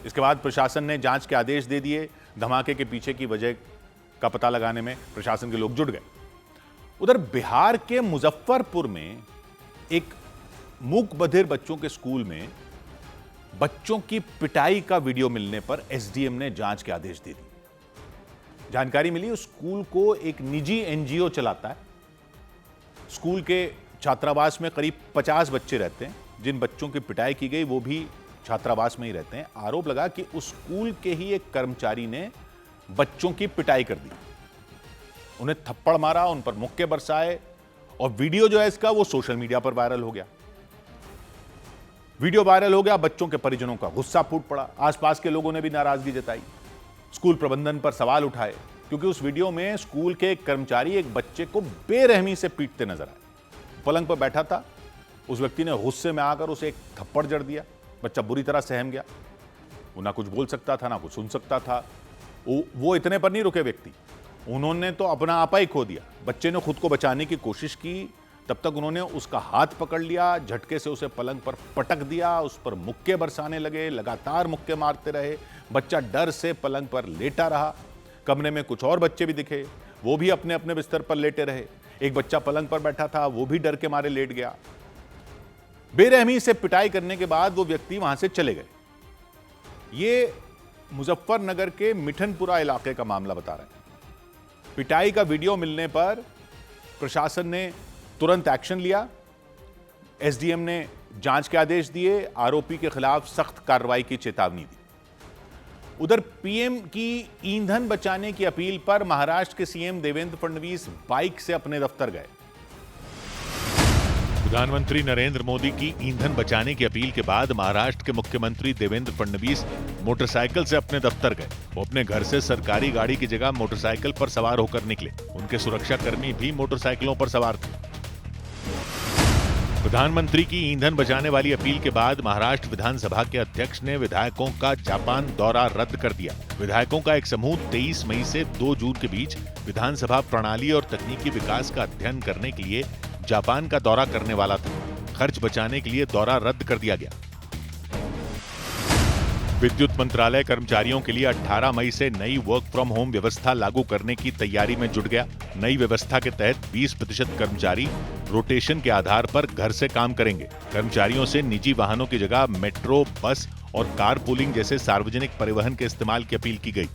इसके बाद प्रशासन ने जांच के आदेश दे दिए। धमाके के पीछे की वजह का पता लगाने में प्रशासन के लोग जुट गए। उधर बिहार के मुजफ्फरपुर में एक मूक बधिर बच्चों के स्कूल में बच्चों की पिटाई का वीडियो मिलने पर एसडीएम ने जांच के आदेश दे दिए। जानकारी मिली उस स्कूल को एक निजी एनजीओ चलाता है। स्कूल के छात्रावास में करीब 50 बच्चे रहते हैं। जिन बच्चों की पिटाई की गई वो भी छात्रावास में ही रहते हैं। आरोप लगा कि उस स्कूल के ही एक कर्मचारी ने बच्चों की पिटाई कर दी, उन्हें थप्पड़ मारा, उन पर मुक्के बरसाए और वीडियो जो है इसका वो सोशल मीडिया पर वायरल हो गया। वीडियो वायरल हो गया, बच्चों के परिजनों का गुस्सा फूट पड़ा। आसपास के लोगों ने भी नाराजगी जताई, स्कूल प्रबंधन पर सवाल उठाए, क्योंकि उस वीडियो में स्कूल के एक कर्मचारी एक बच्चे को बेरहमी से पीटते नजर आए। पलंग पर बैठा था, उस व्यक्ति ने गुस्से में आकर उसे एक थप्पड़ जड़ दिया। बच्चा बुरी तरह सहम गया, वो ना कुछ बोल सकता था ना कुछ सुन सकता था। वो इतने पर नहीं रुके व्यक्ति, उन्होंने तो अपना आपा ही खो दिया। बच्चे ने खुद को बचाने की कोशिश की, तब तक उन्होंने उसका हाथ पकड़ लिया, झटके से उसे पलंग पर पटक दिया, उस पर मुक्के बरसाने लगे, लगातार मुक्के मारते रहे। बच्चा डर से पलंग पर लेटा रहा। कमरे में कुछ और बच्चे भी दिखे, वो भी अपने अपने बिस्तर पर लेटे रहे। एक बच्चा पलंग पर बैठा था, वो भी डर के मारे लेट गया। बेरहमी से पिटाई करने के बाद वो व्यक्ति वहां से चले गए। ये मुजफ्फरनगर के मिठनपुरा इलाके का मामला बता रहे हैं। पिटाई का वीडियो मिलने पर प्रशासन ने तुरंत एक्शन लिया। एसडीएम ने जांच के आदेश दिए, आरोपी के खिलाफ सख्त कार्रवाई की चेतावनी दी। उधर पीएम की ईंधन बचाने की अपील पर महाराष्ट्र के सीएम देवेंद्र फडणवीस बाइक से अपने दफ्तर गए। प्रधानमंत्री नरेंद्र मोदी की ईंधन बचाने की अपील के बाद महाराष्ट्र के मुख्यमंत्री देवेंद्र फडणवीस मोटरसाइकिल से अपने दफ्तर गए। वो अपने घर से सरकारी गाड़ी की जगह मोटरसाइकिल पर सवार होकर निकले। उनके सुरक्षाकर्मी भी मोटरसाइकिलों पर सवार थे। प्रधानमंत्री की ईंधन बचाने वाली अपील के बाद महाराष्ट्र विधानसभा के अध्यक्ष ने विधायकों का जापान दौरा रद्द कर दिया। विधायकों का एक समूह 23 मई से 2 जून के बीच विधानसभा प्रणाली और तकनीकी विकास का अध्ययन करने के लिए जापान का दौरा करने वाला था। खर्च बचाने के लिए दौरा रद्द कर दिया गया। विद्युत मंत्रालय कर्मचारियों के लिए 18 मई से नई वर्क फ्रॉम होम व्यवस्था लागू करने की तैयारी में जुट गया। नई व्यवस्था के तहत 20% कर्मचारी रोटेशन के आधार पर घर से काम करेंगे। कर्मचारियों से निजी वाहनों की जगह मेट्रो, बस और कार पूलिंग जैसे सार्वजनिक परिवहन के इस्तेमाल की अपील की गई।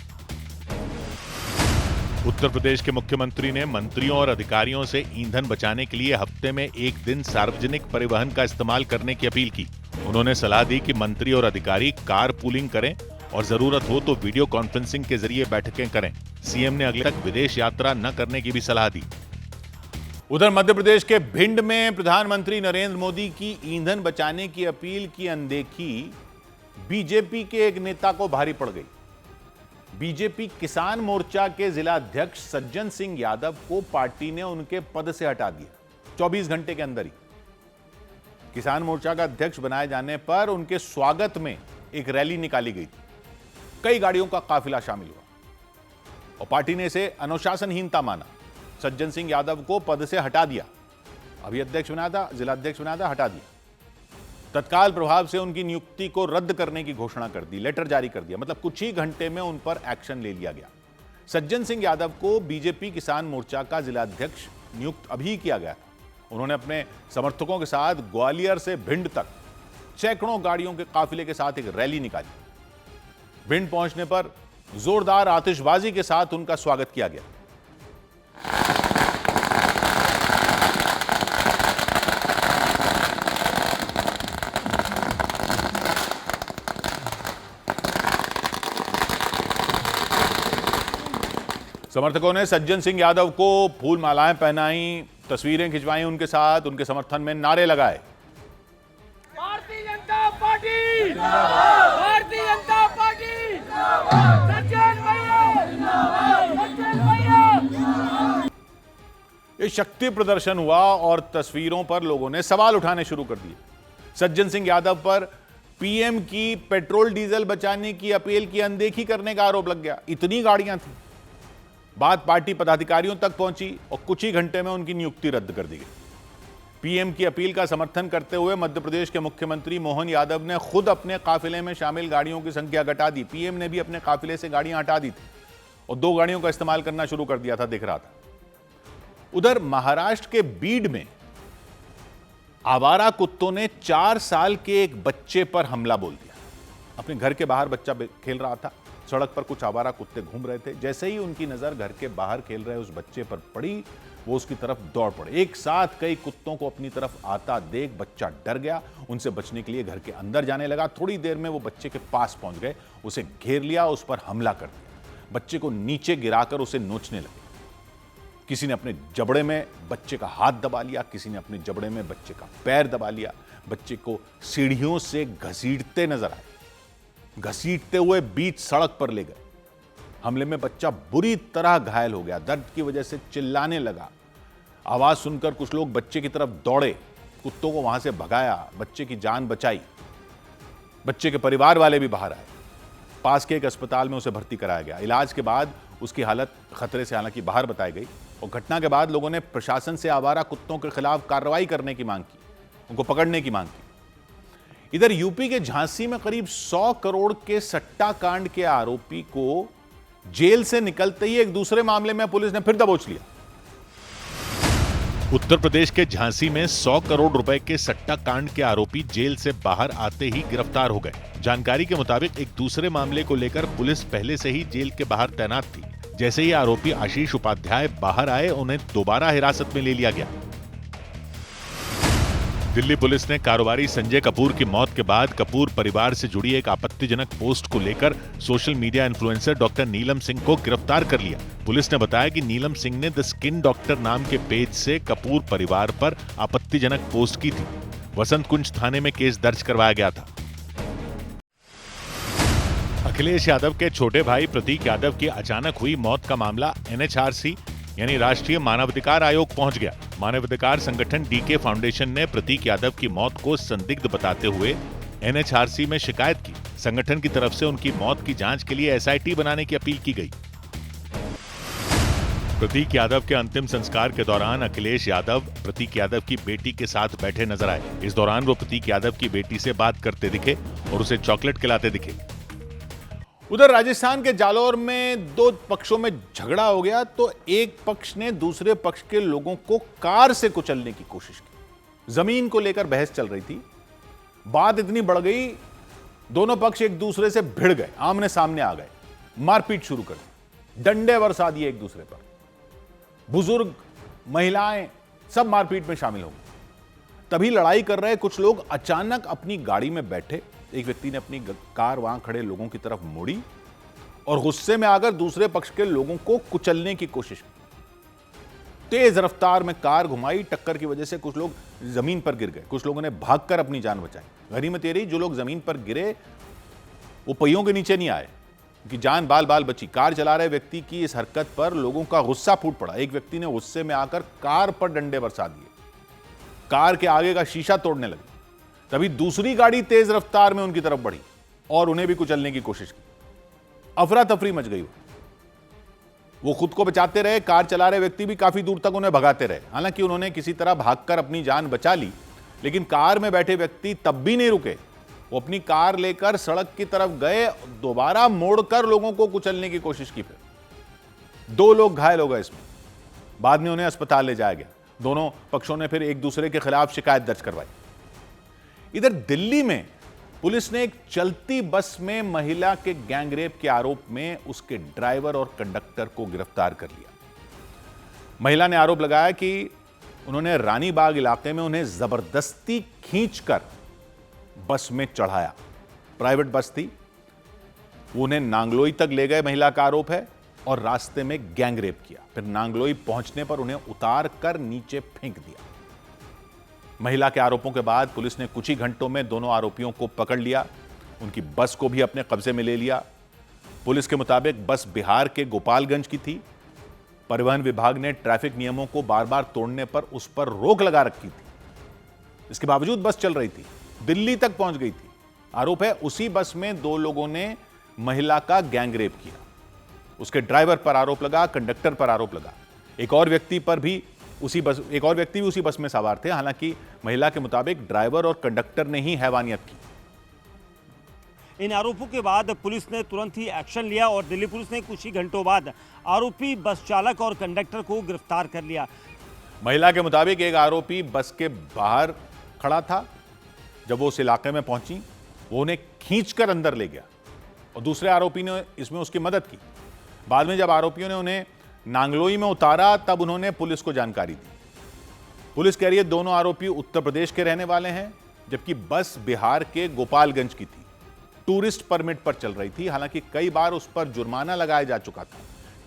उत्तर प्रदेश के मुख्यमंत्री ने मंत्रियों और अधिकारियों से ईंधन बचाने के लिए हफ्ते में एक दिन सार्वजनिक परिवहन का इस्तेमाल करने की अपील की। उन्होंने सलाह दी कि मंत्री और अधिकारी कार पूलिंग करें और जरूरत हो तो वीडियो कॉन्फ्रेंसिंग के जरिए बैठकें करें। सीएम ने अगले तक विदेश यात्रा न करने की भी सलाह दी। उधर मध्य प्रदेश के भिंड में प्रधानमंत्री नरेंद्र मोदी की ईंधन बचाने की अपील की अनदेखी बीजेपी के एक नेता को भारी पड़ गई। बीजेपी किसान मोर्चा के जिला अध्यक्ष सज्जन सिंह यादव को पार्टी ने उनके पद से हटा दिया। 24 घंटे के अंदर ही किसान मोर्चा का अध्यक्ष बनाए जाने पर उनके स्वागत में एक रैली निकाली गई थी। कई गाड़ियों का काफिला शामिल हुआ और पार्टी ने इसे अनुशासनहीनता माना। सज्जन सिंह यादव को पद से हटा दिया। अभी अध्यक्ष बनाया था, जिला अध्यक्ष बनाया था, हटा दिया। तत्काल प्रभाव से उनकी नियुक्ति को रद्द करने की घोषणा कर दी, लेटर जारी कर दिया। मतलब कुछ ही घंटे में उन पर एक्शन ले लिया गया। सज्जन सिंह यादव को बीजेपी किसान मोर्चा का जिला अध्यक्ष नियुक्त अभी किया गया था। उन्होंने अपने समर्थकों के साथ ग्वालियर से भिंड तक सैकड़ों गाड़ियों के काफिले के साथ एक रैली निकाली। भिंड पहुंचने पर जोरदार आतिशबाजी के साथ उनका स्वागत किया गया। समर्थकों ने सज्जन सिंह यादव को फूल मालाएं पहनाई, तस्वीरें खिंचवाई उनके साथ, उनके समर्थन में नारे लगाए। भारतीय जनता पार्टी जिंदाबाद, भारतीय जनता पार्टी जिंदाबाद, सज्जन भैया जिंदाबाद, सज्जन भैया। ये शक्ति प्रदर्शन हुआ और तस्वीरों पर लोगों ने सवाल उठाने शुरू कर दिए। सज्जन सिंह यादव पर पीएम की पेट्रोल डीजल बचाने की अपील की अनदेखी करने का आरोप लग गया। इतनी गाड़ियां थी। बात पार्टी पदाधिकारियों तक पहुंची और कुछ ही घंटे में उनकी नियुक्ति रद्द कर दी गई। पीएम की अपील का समर्थन करते हुए मध्य प्रदेश के मुख्यमंत्री मोहन यादव ने खुद अपने काफिले में शामिल गाड़ियों की संख्या घटा दी। पीएम ने भी अपने काफिले से गाड़ियां हटा दी थी और 2 गाड़ियों का इस्तेमाल करना शुरू कर दिया था, दिख रहा था। उधर महाराष्ट्र के बीड में आवारा कुत्तों ने 4 साल के एक बच्चे पर हमला बोल दिया। अपने घर के बाहर बच्चा खेल रहा था, सड़क पर कुछ आवारा कुत्ते घूम रहे थे। जैसे ही उनकी नजर घर के बाहर खेल रहे उस बच्चे पर पड़ी, वो उसकी तरफ दौड़ पड़े। एक साथ कई कुत्तों को अपनी तरफ आता देख बच्चा डर गया, उनसे बचने के लिए घर के अंदर जाने लगा। थोड़ी देर में वो बच्चे के पास पहुंच गए, उसे घेर लिया, उस पर हमला कर दिया। बच्चे को नीचे गिराकर उसे नोचने लगे। किसी ने अपने जबड़े में बच्चे का हाथ दबा लिया, किसी ने अपने जबड़े में बच्चे का पैर दबा लिया। बच्चे को सीढ़ियों से घसीटते नजर आए, घसीटते हुए बीच सड़क पर ले गए। हमले में बच्चा बुरी तरह घायल हो गया, दर्द की वजह से चिल्लाने लगा। आवाज सुनकर कुछ लोग बच्चे की तरफ दौड़े, कुत्तों को वहां से भगाया, बच्चे की जान बचाई। बच्चे के परिवार वाले भी बाहर आए, पास के एक अस्पताल में उसे भर्ती कराया गया। इलाज के बाद उसकी हालत खतरे से हालांकि बाहर बताई गई और घटना के बाद लोगों ने प्रशासन से आवारा कुत्तों के खिलाफ कार्रवाई करने की मांग की, उनको पकड़ने की मांग की। इधर यूपी के झांसी में करीब 100 करोड़ के सट्टा कांड के आरोपी को जेल से निकलते ही एक दूसरे मामले में पुलिस ने फिर दबोच लिया। उत्तर प्रदेश के झांसी में 100 करोड़ रुपए के सट्टा कांड के आरोपी जेल से बाहर आते ही गिरफ्तार हो गए। जानकारी के मुताबिक एक दूसरे मामले को लेकर पुलिस पहले से ही जेल के बाहर तैनात थी। जैसे ही आरोपी आशीष उपाध्याय बाहर आए, उन्हें दोबारा हिरासत में ले लिया गया। दिल्ली पुलिस ने कारोबारी संजय कपूर की मौत के बाद कपूर परिवार से जुड़ी एक आपत्तिजनक पोस्ट को लेकर सोशल मीडिया इन्फ्लुएंसर डॉक्टर नीलम सिंह को गिरफ्तार कर लिया। पुलिस ने बताया कि नीलम सिंह ने द स्किन डॉक्टर नाम के पेज से कपूर परिवार पर आपत्तिजनक पोस्ट की थी। वसंत कुंज थाने में केस दर्ज करवाया गया था। अखिलेश यादव के छोटे भाई प्रतीक यादव की अचानक हुई मौत का मामला NHRC यानी राष्ट्रीय मानवाधिकार आयोग पहुंच गया। मानवाधिकार संगठन डीके फाउंडेशन ने प्रतीक यादव की मौत को संदिग्ध बताते हुए NHRC में शिकायत की। संगठन की तरफ से उनकी मौत की जांच के लिए SIT बनाने की अपील की गई। प्रतीक यादव के अंतिम संस्कार के दौरान अखिलेश यादव प्रतीक यादव की बेटी के साथ बैठे नजर आए। इस दौरान वो प्रतीक यादव की बेटी से बात करते दिखे और उसे चॉकलेट खिलाते दिखे। उधर राजस्थान के जालौर में दो पक्षों में झगड़ा हो गया तो एक पक्ष ने दूसरे पक्ष के लोगों को कार से कुचलने की कोशिश की। जमीन को लेकर बहस चल रही थी, बात इतनी बढ़ गई, दोनों पक्ष एक दूसरे से भिड़ गए, आमने सामने आ गए, मारपीट शुरू कर दी, डंडे बरसा दिए एक दूसरे पर। बुजुर्ग, महिलाएं सब मारपीट में शामिल हो गए। तभी लड़ाई कर रहे कुछ लोग अचानक अपनी गाड़ी में बैठे, एक व्यक्ति ने अपनी कार वहां खड़े लोगों की तरफ मोड़ी और गुस्से में आकर दूसरे पक्ष के लोगों को कुचलने की कोशिश की। तेज रफ्तार में कार घुमाई, टक्कर की वजह से कुछ लोग जमीन पर गिर गए, कुछ लोगों ने भागकर अपनी जान बचाई। गनीमत ये रही जो लोग जमीन पर गिरे वो पहियों के नीचे नहीं आए, कि जान बाल बाल बची। कार चला रहे व्यक्ति की इस हरकत पर लोगों का गुस्सा फूट पड़ा। एक व्यक्ति ने गुस्से में आकर कार पर डंडे बरसा दिए, कार के आगे का शीशा तोड़ने लगे। तभी दूसरी गाड़ी तेज रफ्तार में उनकी तरफ बढ़ी और उन्हें भी कुचलने की कोशिश की। अफरा तफरी मच गई। वो खुद को बचाते रहे, कार चला रहे व्यक्ति भी काफी दूर तक उन्हें भगाते रहे। हालांकि उन्होंने किसी तरह भागकर अपनी जान बचा ली, लेकिन कार में बैठे व्यक्ति तब भी नहीं रुके। वो अपनी कार लेकर सड़क की तरफ गए, दोबारा मोड़कर लोगों को कुचलने की कोशिश की। फिर 2 लोग घायल हो गए इसमें, बाद में उन्हें अस्पताल ले जाया गया। दोनों पक्षों ने फिर एक दूसरे के खिलाफ शिकायत दर्ज करवाई। इधर दिल्ली में पुलिस ने एक चलती बस में महिला के गैंगरेप के आरोप में उसके ड्राइवर और कंडक्टर को गिरफ्तार कर लिया। महिला ने आरोप लगाया कि उन्होंने रानी बाग इलाके में उन्हें जबरदस्ती खींचकर बस में चढ़ाया। प्राइवेट बस थी, वो उन्हें नांगलोई तक ले गए, महिला का आरोप है, और रास्ते में गैंगरेप किया। फिर नांगलोई पहुंचने पर उन्हें उतार कर नीचे फेंक दिया। महिला के आरोपों के बाद पुलिस ने कुछ ही घंटों में दोनों आरोपियों को पकड़ लिया। उनकी बस को भी अपने कब्जे में ले लिया। पुलिस के मुताबिक बस बिहार के गोपालगंज की थी। परिवहन विभाग ने ट्रैफिक नियमों को बार बार तोड़ने पर उस पर रोक लगा रखी थी। इसके बावजूद बस चल रही थी, दिल्ली तक पहुंच गई थी। आरोप है उसी बस में 2 लोगों ने महिला का गैंगरेप किया। उसके ड्राइवर पर आरोप लगा, कंडक्टर पर आरोप लगा। एक और व्यक्ति भी उसी बस में सवार थे। हालांकि महिला के मुताबिक ड्राइवर और कंडक्टर ने ही हैवानियत की। इन आरोपों के बाद पुलिस ने तुरंत ही एक्शन लिया और दिल्ली पुलिस ने कुछ ही घंटों बाद आरोपी बस चालक और कंडक्टर को गिरफ्तार कर लिया। महिला के मुताबिक एक आरोपी बस के बाहर खड़ा था। जब वो उस इलाके में पहुंची, वो उन्हें खींचकर अंदर ले गया और दूसरे आरोपी ने इसमें उसकी मदद की। बाद में जब आरोपियों ने उन्हें नांगलोई में उतारा तब उन्होंने पुलिस को जानकारी दी। पुलिस कह रही है दोनों आरोपी उत्तर प्रदेश के रहने वाले हैं, जबकि बस बिहार के गोपालगंज की थी, टूरिस्ट परमिट पर चल रही थी। हालांकि कई बार उस पर जुर्माना लगाया जा चुका था,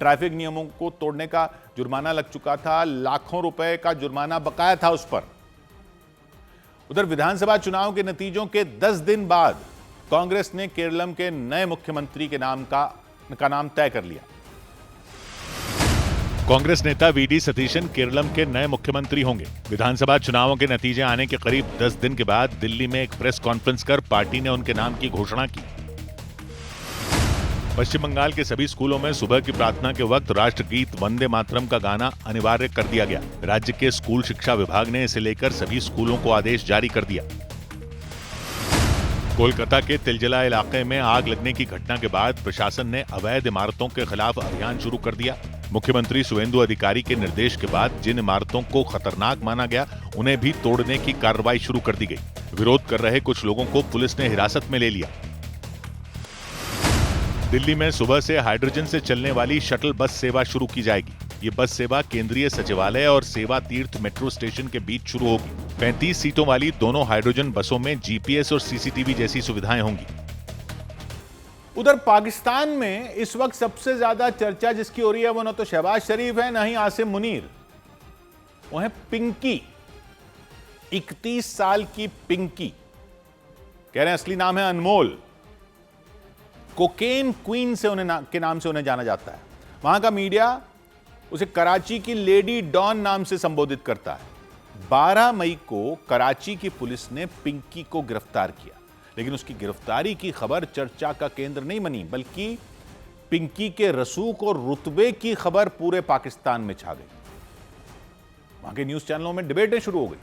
ट्रैफिक नियमों को तोड़ने का जुर्माना लग चुका था, लाखों रुपए का जुर्माना बकाया था उस पर। उधर विधानसभा चुनाव के नतीजों के 10 दिन बाद कांग्रेस ने केरलम के नए मुख्यमंत्री के नाम का नाम तय कर लिया। कांग्रेस नेता वीडी सतीशन केरलम के नए मुख्यमंत्री होंगे। विधानसभा चुनावों के नतीजे आने के करीब 10 दिन के बाद दिल्ली में एक प्रेस कॉन्फ्रेंस कर पार्टी ने उनके नाम की घोषणा की। पश्चिम बंगाल के सभी स्कूलों में सुबह की प्रार्थना के वक्त राष्ट्रगीत वंदे मातरम का गाना अनिवार्य कर दिया गया। राज्य के स्कूल शिक्षा विभाग ने इसे लेकर सभी स्कूलों को आदेश जारी कर दिया। कोलकाता के तिलजला इलाके में आग लगने की घटना के बाद प्रशासन ने अवैध इमारतों के खिलाफ अभियान शुरू कर दिया। मुख्यमंत्री शुवेंदु अधिकारी के निर्देश के बाद जिन इमारतों को खतरनाक माना गया उन्हें भी तोड़ने की कार्रवाई शुरू कर दी गई। विरोध कर रहे कुछ लोगों को पुलिस ने हिरासत में ले लिया। दिल्ली में सुबह से हाइड्रोजन से चलने वाली शटल बस सेवा शुरू की जाएगी। ये बस सेवा केंद्रीय सचिवालय और सेवा तीर्थ मेट्रो स्टेशन के बीच शुरू होगी। 35 सीटों वाली दोनों हाइड्रोजन बसों में जीपीएस और सीसीटीवी जैसी सुविधाएं होंगी। उधर पाकिस्तान में इस वक्त सबसे ज्यादा चर्चा जिसकी हो रही है वो न तो शहबाज शरीफ है न ही आसिम मुनीर, वो है पिंकी। 31 साल की पिंकी, कह रहे हैं असली नाम है अनमोल। कोकेन क्वीन से के नाम से उन्हें जाना जाता है। वहां का मीडिया उसे कराची की लेडी डॉन नाम से संबोधित करता है। 12 मई को कराची की पुलिस ने पिंकी को गिरफ्तार किया, लेकिन उसकी गिरफ्तारी की खबर चर्चा का केंद्र नहीं बनी, बल्कि पिंकी के रसूख और रुतबे की खबर पूरे पाकिस्तान में छा गई। वहां के न्यूज चैनलों में डिबेटें शुरू हो गई,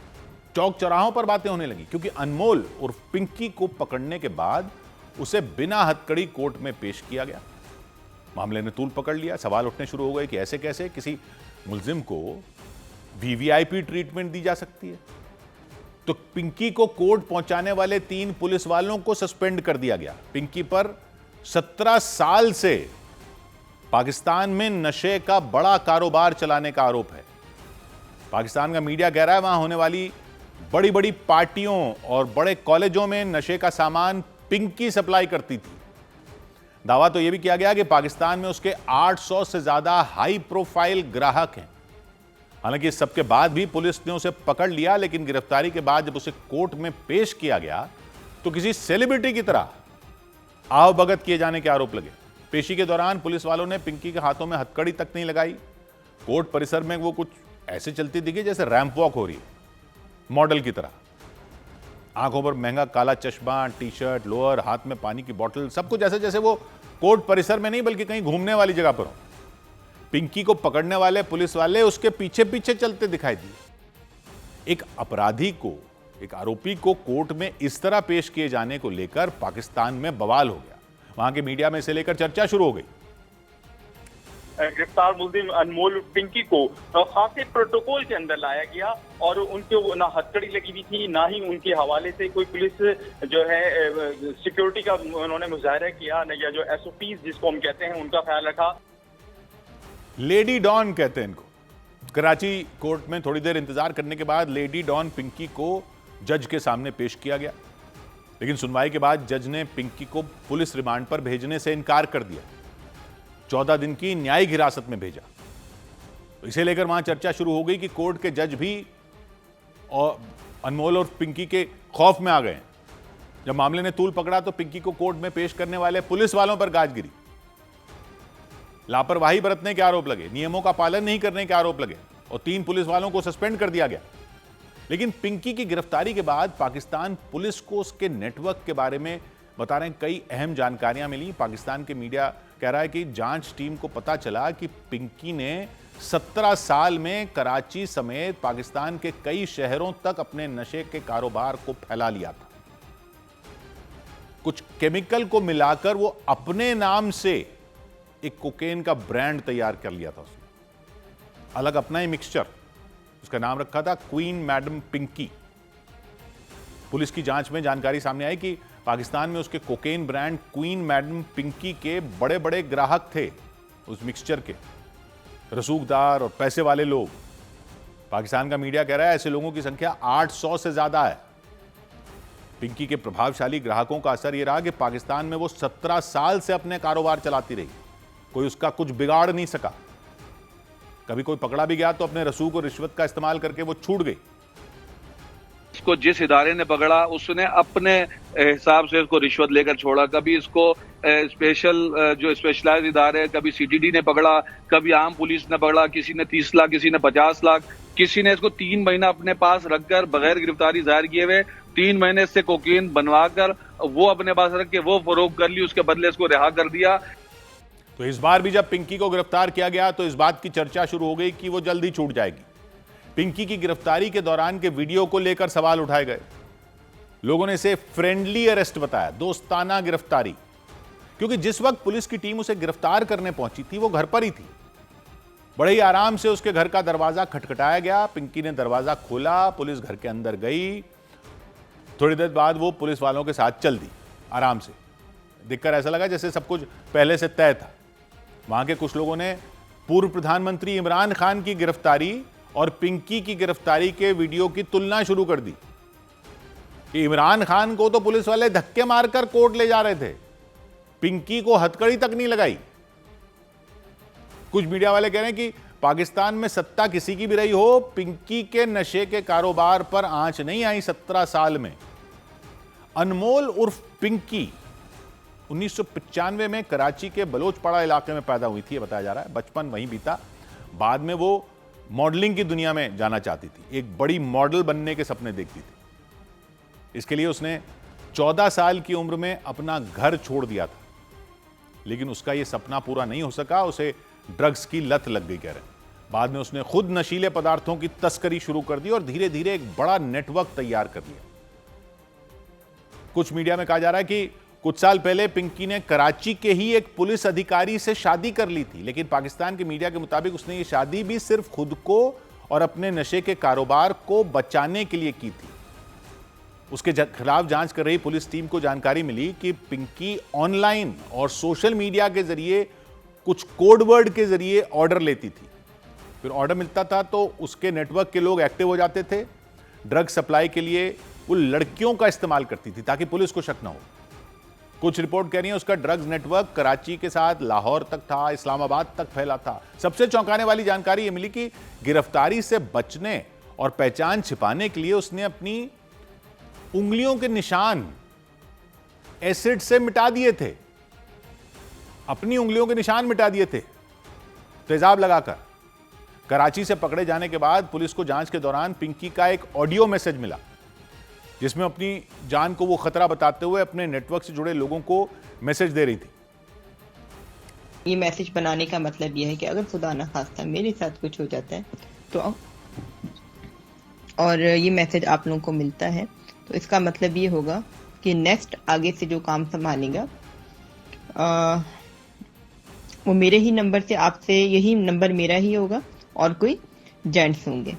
चौक चौराहों पर बातें होने लगी, क्योंकि अनमोल और पिंकी को पकड़ने के बाद उसे बिना हथकड़ी कोर्ट में पेश किया गया। मामले ने तूल पकड़ लिया। सवाल उठने शुरू हो गए कि ऐसे कैसे किसी मुलजिम को वीवीआईपी ट्रीटमेंट दी जा सकती है। तो पिंकी को कोर्ट पहुंचाने वाले 3 पुलिस वालों को सस्पेंड कर दिया गया। पिंकी पर 17 साल से पाकिस्तान में नशे का बड़ा कारोबार चलाने का आरोप है। पाकिस्तान का मीडिया कह रहा है वहां होने वाली बड़ी बड़ी पार्टियों और बड़े कॉलेजों में नशे का सामान पिंकी सप्लाई करती थी। दावा तो यह भी किया गया कि पाकिस्तान में उसके 800 से ज्यादा हाई प्रोफाइल ग्राहक हैं। हालांकि इस सबके बाद भी पुलिस ने उसे पकड़ लिया, लेकिन गिरफ्तारी के बाद जब उसे कोर्ट में पेश किया गया तो किसी सेलिब्रिटी की तरह आवभगत किए जाने के आरोप लगे। पेशी के दौरान पुलिस वालों ने पिंकी के हाथों में हथकड़ी तक नहीं लगाई। कोर्ट परिसर में वो कुछ ऐसे चलती दिखी जैसे रैंप वॉक हो रही है, मॉडल की तरह। आंखों पर महंगा काला चश्मा, टी शर्ट, लोअर, हाथ में पानी की बोतल, सब कुछ ऐसे जैसे वो कोर्ट परिसर में नहीं बल्कि कहीं घूमने वाली जगह पर हो। पिंकी को पकड़ने वाले पुलिस वाले उसके पीछे पीछे चलते दिखाई दिए। एक अपराधी को, एक आरोपी को कोर्ट में इस तरह पेश किए जाने को लेकर पाकिस्तान में बवाल हो गया। वहां के मीडिया में इसे लेकर चर्चा शुरू हो गई। गिरफ्तार मुलजिम अनमोल पिंकी को खासे प्रोटोकॉल के अंदर लाया गया और उनके ना हथकड़ी लगी हुई थी, ना ही उनके हवाले से कोई पुलिस जो है सिक्योरिटी का उन्होंने मुजाहरा किया, या जो एसओपीज जिसको हम कहते हैं उनका ख्याल रखा। लेडी डॉन कहते हैं इनको। कराची कोर्ट में थोड़ी देर इंतजार करने के बाद लेडी डॉन पिंकी को जज के सामने पेश किया गया, लेकिन सुनवाई के बाद जज ने पिंकी को पुलिस रिमांड पर भेजने से इनकार कर दिया। 14 दिन की न्यायिक हिरासत में भेजा। इसे लेकर वहां चर्चा शुरू हो गई कि कोर्ट के जज भी और अनमोल और पिंकी के खौफ में आ गए। जब मामले ने तूल पकड़ा तो पिंकी को कोर्ट में पेश करने वाले पुलिस वालों पर गाज गिरी। लापरवाही बरतने के आरोप लगे, नियमों का पालन नहीं करने के आरोप लगे और 3 पुलिस वालों को सस्पेंड कर दिया गया। लेकिन पिंकी की गिरफ्तारी के बाद पाकिस्तान पुलिस को उसके नेटवर्क के बारे में बता रहे हैं कई अहम जानकारियां मिली। पाकिस्तान के मीडिया कह रहा है कि जांच टीम को पता चला कि पिंकी ने 17 साल में कराची समेत पाकिस्तान के कई शहरों तक अपने नशे के कारोबार को फैला लिया था। कुछ केमिकल को मिलाकर वो अपने नाम से एक कोकेन का ब्रांड तैयार कर लिया था उसने, अलग अपना ही मिक्सचर। उसका नाम रखा था क्वीन मैडम पिंकी। पुलिस की जांच में जानकारी सामने आई कि पाकिस्तान में उसके cocaine brand queen madam Pinky के बड़े बड़े ग्राहक थे उस मिक्सचर के, रसूखदार और पैसे वाले लोग। पाकिस्तान का मीडिया कह रहा है ऐसे लोगों की संख्या 800 से ज्यादा है। पिंकी के प्रभावशाली ग्राहकों का असर यह रहा कि पाकिस्तान में वो 17 साल से अपने कारोबार चलाती रही, कोई उसका कुछ बिगाड़ नहीं सका। कभी कोई पकड़ा भी गया तो अपने रसूख और रिश्वत का इस्तेमाल करके वो छूट गई। इसको जिस इदारे ने पकड़ा उसने अपने हिसाब से इसको रिश्वत लेकर छोड़ा। कभी इसको स्पेशल जो स्पेशलाइज इदारे, कभी सीटीडी ने पकड़ा, कभी आम पुलिस ने पकड़ा, किसी ने 30 लाख, किसी ने 50 लाख, किसी ने इसको 3 महीना अपने पास रखकर बगैर गिरफ्तारी जाहिर किए हुए 3 महीने से कोकीन बनवाकर वो अपने पास रख के वो फरोख्त कर ली, उसके बदले इसको रिहा कर दिया। तो इस बार भी जब पिंकी को गिरफ्तार किया गया तो इस बात की चर्चा शुरू हो गई कि वो जल्दी छूट जाएगी। पिंकी की गिरफ्तारी के दौरान के वीडियो को लेकर सवाल उठाए गए। लोगों ने इसे फ्रेंडली अरेस्ट बताया, दोस्ताना गिरफ्तारी, क्योंकि जिस वक्त पुलिस की टीम उसे गिरफ्तार करने पहुंची थी वो घर पर ही थी। बड़े ही आराम से उसके घर का दरवाजा खटखटाया गया। पिंकी ने दरवाजा खोला, पुलिस घर के अंदर गई। थोड़ी देर बाद वो पुलिस वालों के साथ चल दी आराम से। देखकर ऐसा लगा जैसे सब कुछ पहले से तय था। वहां के कुछ लोगों ने पूर्व प्रधानमंत्री इमरान खान की गिरफ्तारी और पिंकी की गिरफ्तारी के वीडियो की तुलना शुरू कर दी कि इमरान खान को तो पुलिस वाले धक्के मारकर कोर्ट ले जा रहे थे, पिंकी को हथकड़ी तक नहीं लगाई। कुछ मीडिया वाले कह रहे हैं कि पाकिस्तान में सत्ता किसी की भी रही हो, पिंकी के नशे के कारोबार पर आंच नहीं आई 17 साल में। अनमोल उर्फ पिंकी 1995 में कराची के बलोचपाड़ा इलाके में पैदा हुई थी, ये बताया जा रहा है। बचपन वहीं बीता। बाद में वो मॉडलिंग की दुनिया में जाना चाहती थी, एक बड़ी मॉडल बनने के सपने देखती थी। इसके लिए उसने 14 साल की उम्र में अपना घर छोड़ दिया था, लेकिन उसका यह सपना पूरा नहीं हो सका। उसे ड्रग्स की लत लग गई, कह रहे। बाद में उसने खुद नशीले पदार्थों की तस्करी शुरू कर दी और धीरे धीरे एक बड़ा नेटवर्क तैयार कर लिया। कुछ मीडिया में कहा जा रहा है कि कुछ साल पहले पिंकी ने कराची के ही एक पुलिस अधिकारी से शादी कर ली थी, लेकिन पाकिस्तान के मीडिया के मुताबिक उसने ये शादी भी सिर्फ खुद को और अपने नशे के कारोबार को बचाने के लिए की थी। उसके खिलाफ जांच कर रही पुलिस टीम को जानकारी मिली कि पिंकी ऑनलाइन और सोशल मीडिया के जरिए कुछ कोड वर्ड के जरिए ऑर्डर लेती थी। फिर ऑर्डर मिलता था तो उसके नेटवर्क के लोग एक्टिव हो जाते थे। ड्रग सप्लाई के लिए वो लड़कियों का इस्तेमाल करती थी ताकि पुलिस को शक ना हो। कुछ रिपोर्ट कह रही है उसका ड्रग्स नेटवर्क कराची के साथ लाहौर तक था, इस्लामाबाद तक फैला था। सबसे चौंकाने वाली जानकारी यह मिली कि गिरफ्तारी से बचने और पहचान छिपाने के लिए उसने अपनी उंगलियों के निशान एसिड से मिटा दिए थे। अपनी उंगलियों के निशान मिटा दिए थे तेजाब लगाकर। कराची से पकड़े जाने के बाद पुलिस को जांच के दौरान पिंकी का एक ऑडियो मैसेज मिला जिसमें अपनी जान को वो खतरा बताते हुए अपने नेटवर्क से जुड़े लोगों को मैसेज दे रही थी। ये मैसेज बनाने का मतलब यह है कि अगर खुदा न खास्ता मेरे साथ कुछ हो जाता है तो, और ये मैसेज आप लोगों को मिलता है, तो इसका मतलब ये होगा कि नेक्स्ट आगे से जो काम संभालेगा वो मेरे ही नंबर से, आपसे यही नंबर मेरा ही होगा और कोई जेंट्स होंगे।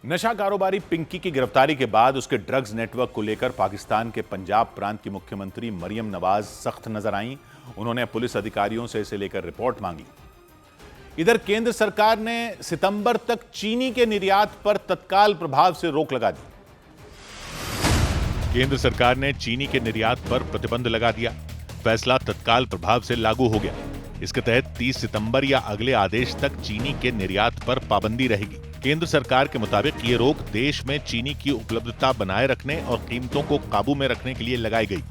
नशा कारोबारी पिंकी की गिरफ्तारी के बाद उसके ड्रग्स नेटवर्क को लेकर पाकिस्तान के पंजाब प्रांत की मुख्यमंत्री मरियम नवाज सख्त नजर आईं। उन्होंने पुलिस अधिकारियों से इसे लेकर रिपोर्ट मांगी। इधर केंद्र सरकार ने सितंबर तक चीनी के निर्यात पर तत्काल प्रभाव से रोक लगा दी। केंद्र सरकार ने चीनी के निर्यात पर प्रतिबंध लगा दिया। फैसला तत्काल प्रभाव से लागू हो गया। इसके तहत 30 सितंबर या अगले आदेश तक चीनी के निर्यात पर पाबंदी रहेगी। केंद्र सरकार के मुताबिक ये रोक देश में चीनी की उपलब्धता बनाए रखने और कीमतों को काबू में रखने के लिए लगाई गई।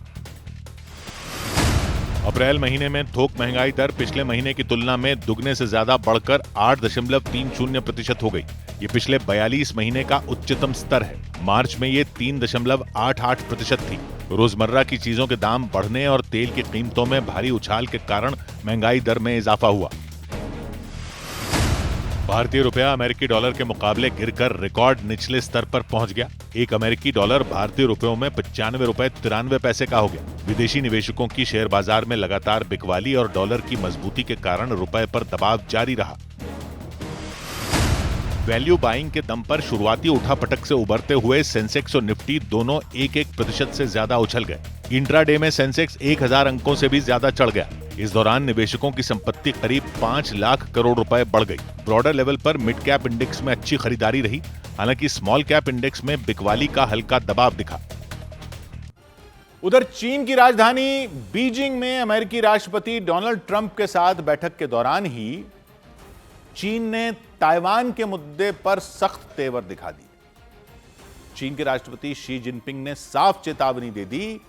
अप्रैल महीने में थोक महंगाई दर पिछले महीने की तुलना में दुगने से ज्यादा बढ़कर 8.30% हो गई। ये पिछले 42 महीने का उच्चतम स्तर है। मार्च में ये 3.88% थी। रोजमर्रा की चीजों के दाम बढ़ने और तेल की कीमतों में भारी उछाल के कारण महंगाई दर में इजाफा हुआ। भारतीय रुपया अमेरिकी डॉलर के मुकाबले गिरकर रिकॉर्ड निचले स्तर पर पहुंच गया। एक अमेरिकी डॉलर भारतीय रुपयों में 95 रुपए 93 पैसे का हो गया। विदेशी निवेशकों की शेयर बाजार में लगातार बिकवाली और डॉलर की मजबूती के कारण रुपए पर दबाव जारी रहा। वैल्यू बाइंग के दम पर शुरुआती उठापटक से उबरते हुए सेंसेक्स और निफ्टी दोनों 1% से ज्यादा उछल गए। इंट्राडे में सेंसेक्स 1000 अंकों से भी ज्यादा चढ़ गया। इस दौरान निवेशकों की संपत्ति करीब 5 लाख करोड़ रुपए बढ़ गई। ब्रॉडर लेवल पर मिड कैप इंडेक्स में अच्छी खरीदारी रही, हालांकि स्मॉल कैप इंडेक्स में बिकवाली का हल्का दबाव दिखा। उधर चीन की राजधानी बीजिंग में अमेरिकी राष्ट्रपति डोनाल्ड ट्रंप के साथ बैठक के दौरान ही चीन ने ताइवान के मुद्दे पर सख्त तेवर दिखा दी। चीन के राष्ट्रपति शी जिनपिंग ने साफ चेतावनी दे दी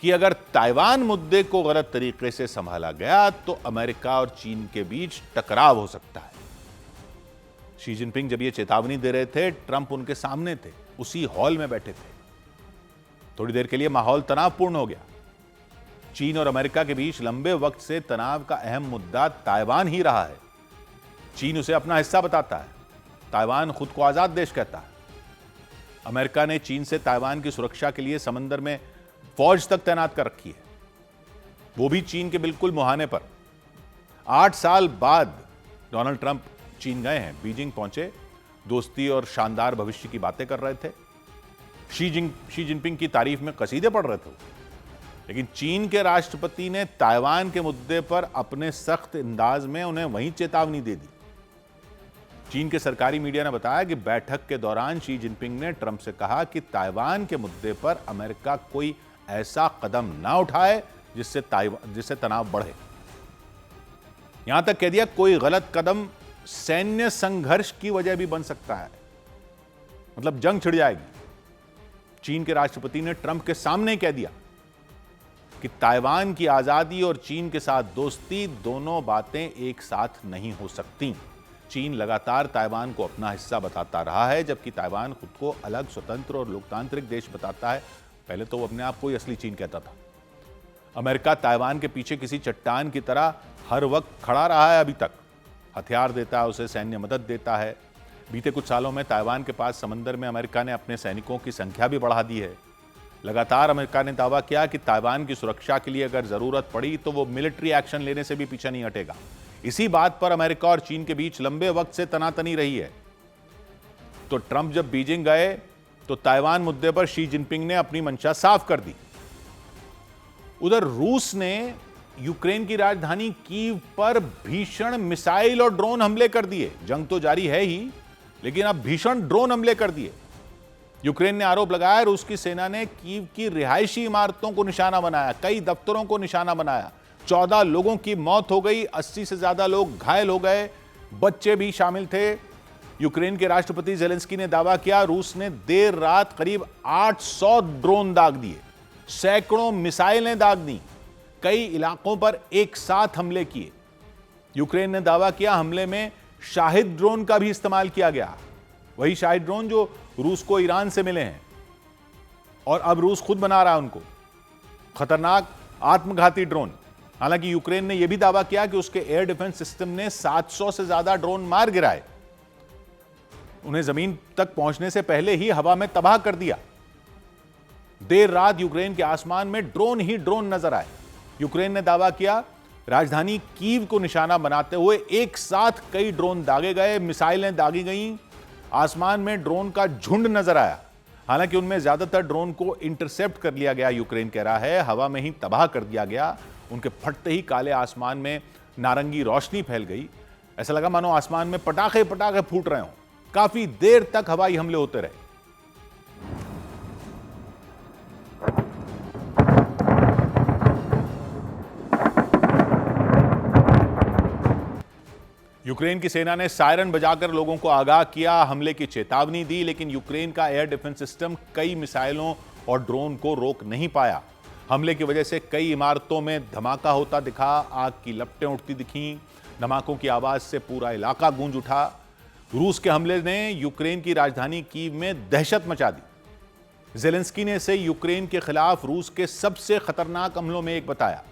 कि अगर ताइवान मुद्दे को गलत तरीके से संभाला गया तो अमेरिका और चीन के बीच टकराव हो सकता है। शी जिनपिंग जब ये चेतावनी दे रहे थे, ट्रंप उनके सामने थे, उसी हॉल में बैठे थे। थोड़ी देर के लिए माहौल तनावपूर्ण हो गया। चीन और अमेरिका के बीच लंबे वक्त से तनाव का अहम मुद्दा ताइवान ही रहा है। चीन उसे अपना हिस्सा बताता है, ताइवान खुद को आजाद देश कहता है। अमेरिका ने चीन से ताइवान की सुरक्षा के लिए समंदर में फौज तक तैनात कर रखी है, वो भी चीन के बिल्कुल मुहाने पर। 8 साल बाद डोनाल्ड ट्रंप चीन गए हैं, बीजिंग पहुंचे, दोस्ती और शानदार भविष्य की बातें कर रहे थे। शी जिनपिंग की तारीफ में कसीदे पढ़ रहे थे, लेकिन चीन के राष्ट्रपति ने ताइवान के मुद्दे पर अपने सख्त अंदाज में उन्हें वहीं चेतावनी दे दी। चीन के सरकारी मीडिया ने बताया कि बैठक के दौरान शी जिनपिंग ने ट्रंप से कहा कि ताइवान के मुद्दे पर अमेरिका कोई ऐसा कदम ना उठाए जिससे तनाव बढ़े। यहां तक कह दिया कोई गलत कदम सैन्य संघर्ष की वजह भी बन सकता है, मतलब जंग छिड़ जाएगी। चीन के राष्ट्रपति ने ट्रंप के सामने कह दिया कि ताइवान की आजादी और चीन के साथ दोस्ती दोनों बातें एक साथ नहीं हो सकती। चीन लगातार ताइवान को अपना हिस्सा बताता रहा है, जबकि ताइवान खुद को अलग, स्वतंत्र और लोकतांत्रिक देश बताता है। पहले तो वो अपने आप को ही असली चीन कहता था। अमेरिका ताइवान के पीछे किसी चट्टान की तरह हर वक्त खड़ा रहा है। अभी तक हथियार देता है, उसे सैन्य मदद देता है। बीते कुछ सालों में ताइवान के पास समंदर में अमेरिका ने अपने सैनिकों की संख्या भी बढ़ा दी है। लगातार अमेरिका ने दावा किया कि ताइवान की सुरक्षा के लिए अगर जरूरत पड़ी तो वो मिलिट्री एक्शन लेने से भी पीछे नहीं हटेगा। इसी बात पर अमेरिका और चीन के बीच लंबे वक्त से तनातनी रही है। तो ट्रंप जब बीजिंग गए तो ताइवान मुद्दे पर शी जिनपिंग ने अपनी मंशा साफ कर दी। उधर रूस ने यूक्रेन की राजधानी कीव पर भीषण मिसाइल और ड्रोन हमले कर दिए। जंग तो जारी है ही, लेकिन अब भीषण ड्रोन हमले कर दिए। यूक्रेन ने आरोप लगाया रूस की सेना ने कीव की रिहायशी इमारतों को निशाना बनाया, कई दफ्तरों को निशाना बनाया। 14 लोगों की मौत हो गई, 80 से ज्यादा लोग घायल हो गए, बच्चे भी शामिल थे। यूक्रेन के राष्ट्रपति जेलेंस्की ने दावा किया रूस ने देर रात करीब 800 ड्रोन दाग दिए, सैकड़ों मिसाइलें दाग दी, कई इलाकों पर एक साथ हमले किए। यूक्रेन ने दावा किया हमले में शाहिद ड्रोन का भी इस्तेमाल किया गया, वही शाहिद ड्रोन जो रूस को ईरान से मिले हैं और अब रूस खुद बना रहा है उनको, खतरनाक आत्मघाती ड्रोन। हालांकि यूक्रेन ने यह भी दावा किया कि उसके एयर डिफेंस सिस्टम ने 700 से ज्यादा ड्रोन मार गिराए, उन्हें जमीन तक पहुंचने से पहले ही हवा में तबाह कर दिया। देर रात यूक्रेन के आसमान में ड्रोन ही ड्रोन नजर आए। यूक्रेन ने दावा किया राजधानी कीव को निशाना बनाते हुए एक साथ कई ड्रोन दागे गए, मिसाइलें दागी गईं, आसमान में ड्रोन का झुंड नजर आया। हालांकि उनमें ज्यादातर ड्रोन को इंटरसेप्ट कर लिया गया, यूक्रेन कह रहा है, हवा में ही तबाह कर दिया गया। उनके फटते ही काले आसमान में नारंगी रोशनी फैल गई, ऐसा लगा मानो आसमान में पटाखे पटाखे फूट रहे हों। काफी देर तक हवाई हमले होते रहे। यूक्रेन की सेना ने सायरन बजाकर लोगों को आगाह किया, हमले की चेतावनी दी, लेकिन यूक्रेन का एयर डिफेंस सिस्टम कई मिसाइलों और ड्रोन को रोक नहीं पाया। हमले की वजह से कई इमारतों में धमाका होता दिखा, आग की लपटें उठती दिखीं, धमाकों की आवाज से पूरा इलाका गूंज उठा। रूस के हमले ने यूक्रेन की राजधानी कीव में दहशत मचा दी। जेलेंस्की ने इसे यूक्रेन के खिलाफ रूस के सबसे खतरनाक हमलों में एक बताया।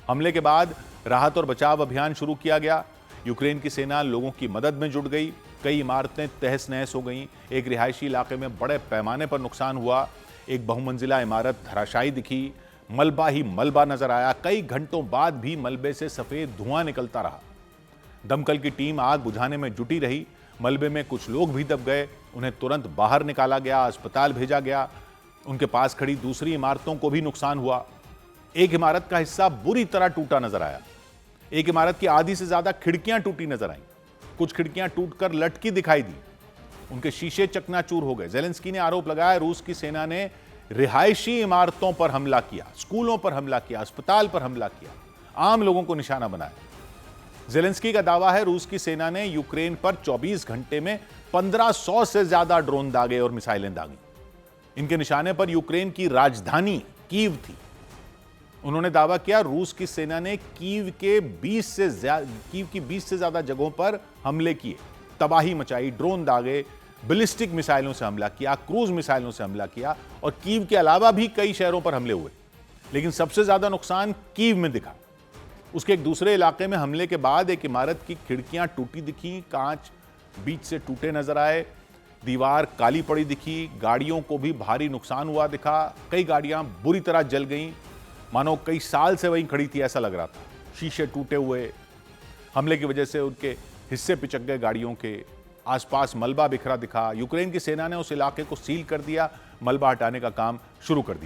हमले के बाद राहत और बचाव अभियान शुरू किया गया। यूक्रेन की सेना लोगों की मदद में जुट गई, कई इमारतें तहस नहस हो गईं, एक रिहायशी इलाके में बड़े पैमाने पर नुकसान हुआ, एक बहुमंजिला इमारत धराशायी दिखी, मलबा ही मलबा नजर आया। कई घंटों बाद भी मलबे से सफेद धुआं निकलता रहा। दमकल की टीम आग बुझाने में जुटी रही। मलबे में कुछ लोग भी दब गए, उन्हें तुरंत बाहर निकाला गया, अस्पताल भेजा गया। उनके पास खड़ी दूसरी इमारतों को भी नुकसान हुआ। एक इमारत का हिस्सा बुरी तरह टूटा नजर आया। एक इमारत की आधी से ज्यादा खिड़कियां टूटी नजर आईं। कुछ खिड़कियां टूटकर लटकी दिखाई दी। उनके शीशे चकनाचूर हो गए। ज़ेलेंस्की ने आरोप लगाया रूस की सेना ने रिहायशी इमारतों पर हमला किया, स्कूलों पर हमला किया, अस्पताल पर हमला किया, आम लोगों को निशाना बनाया। ज़ेलेंस्की का दावा है रूस की सेना ने यूक्रेन पर 24 घंटे में 1500 से ज्यादा ड्रोन दागे और मिसाइलें दागी। इनके निशाने पर यूक्रेन की राजधानी कीव थी। उन्होंने दावा किया रूस की सेना ने कीव की 20 से ज्यादा जगहों पर हमले किए, तबाही मचाई, ड्रोन दागे, बैलिस्टिक मिसाइलों से हमला किया, क्रूज मिसाइलों से हमला किया और कीव के अलावा भी कई शहरों पर हमले हुए। लेकिन सबसे ज्यादा नुकसान कीव में दिखा। उसके एक दूसरे इलाके में हमले के बाद एक इमारत की खिड़कियां टूटी दिखी, कांच बीच से टूटे नजर आए, दीवार काली पड़ी दिखी, गाड़ियों को भी भारी नुकसान हुआ दिखा। कई गाड़ियां बुरी तरह जल गईं, मानो कई साल से वहीं खड़ी थी ऐसा लग रहा था। शीशे टूटे हुए, हमले की वजह से उनके हिस्से पिचक गए गाड़ियों के। आसपास मलबा बिखरा दिखा। यूक्रेन की सेना ने उस इलाके को सील कर दिया, मलबा हटाने का काम शुरू कर दिया।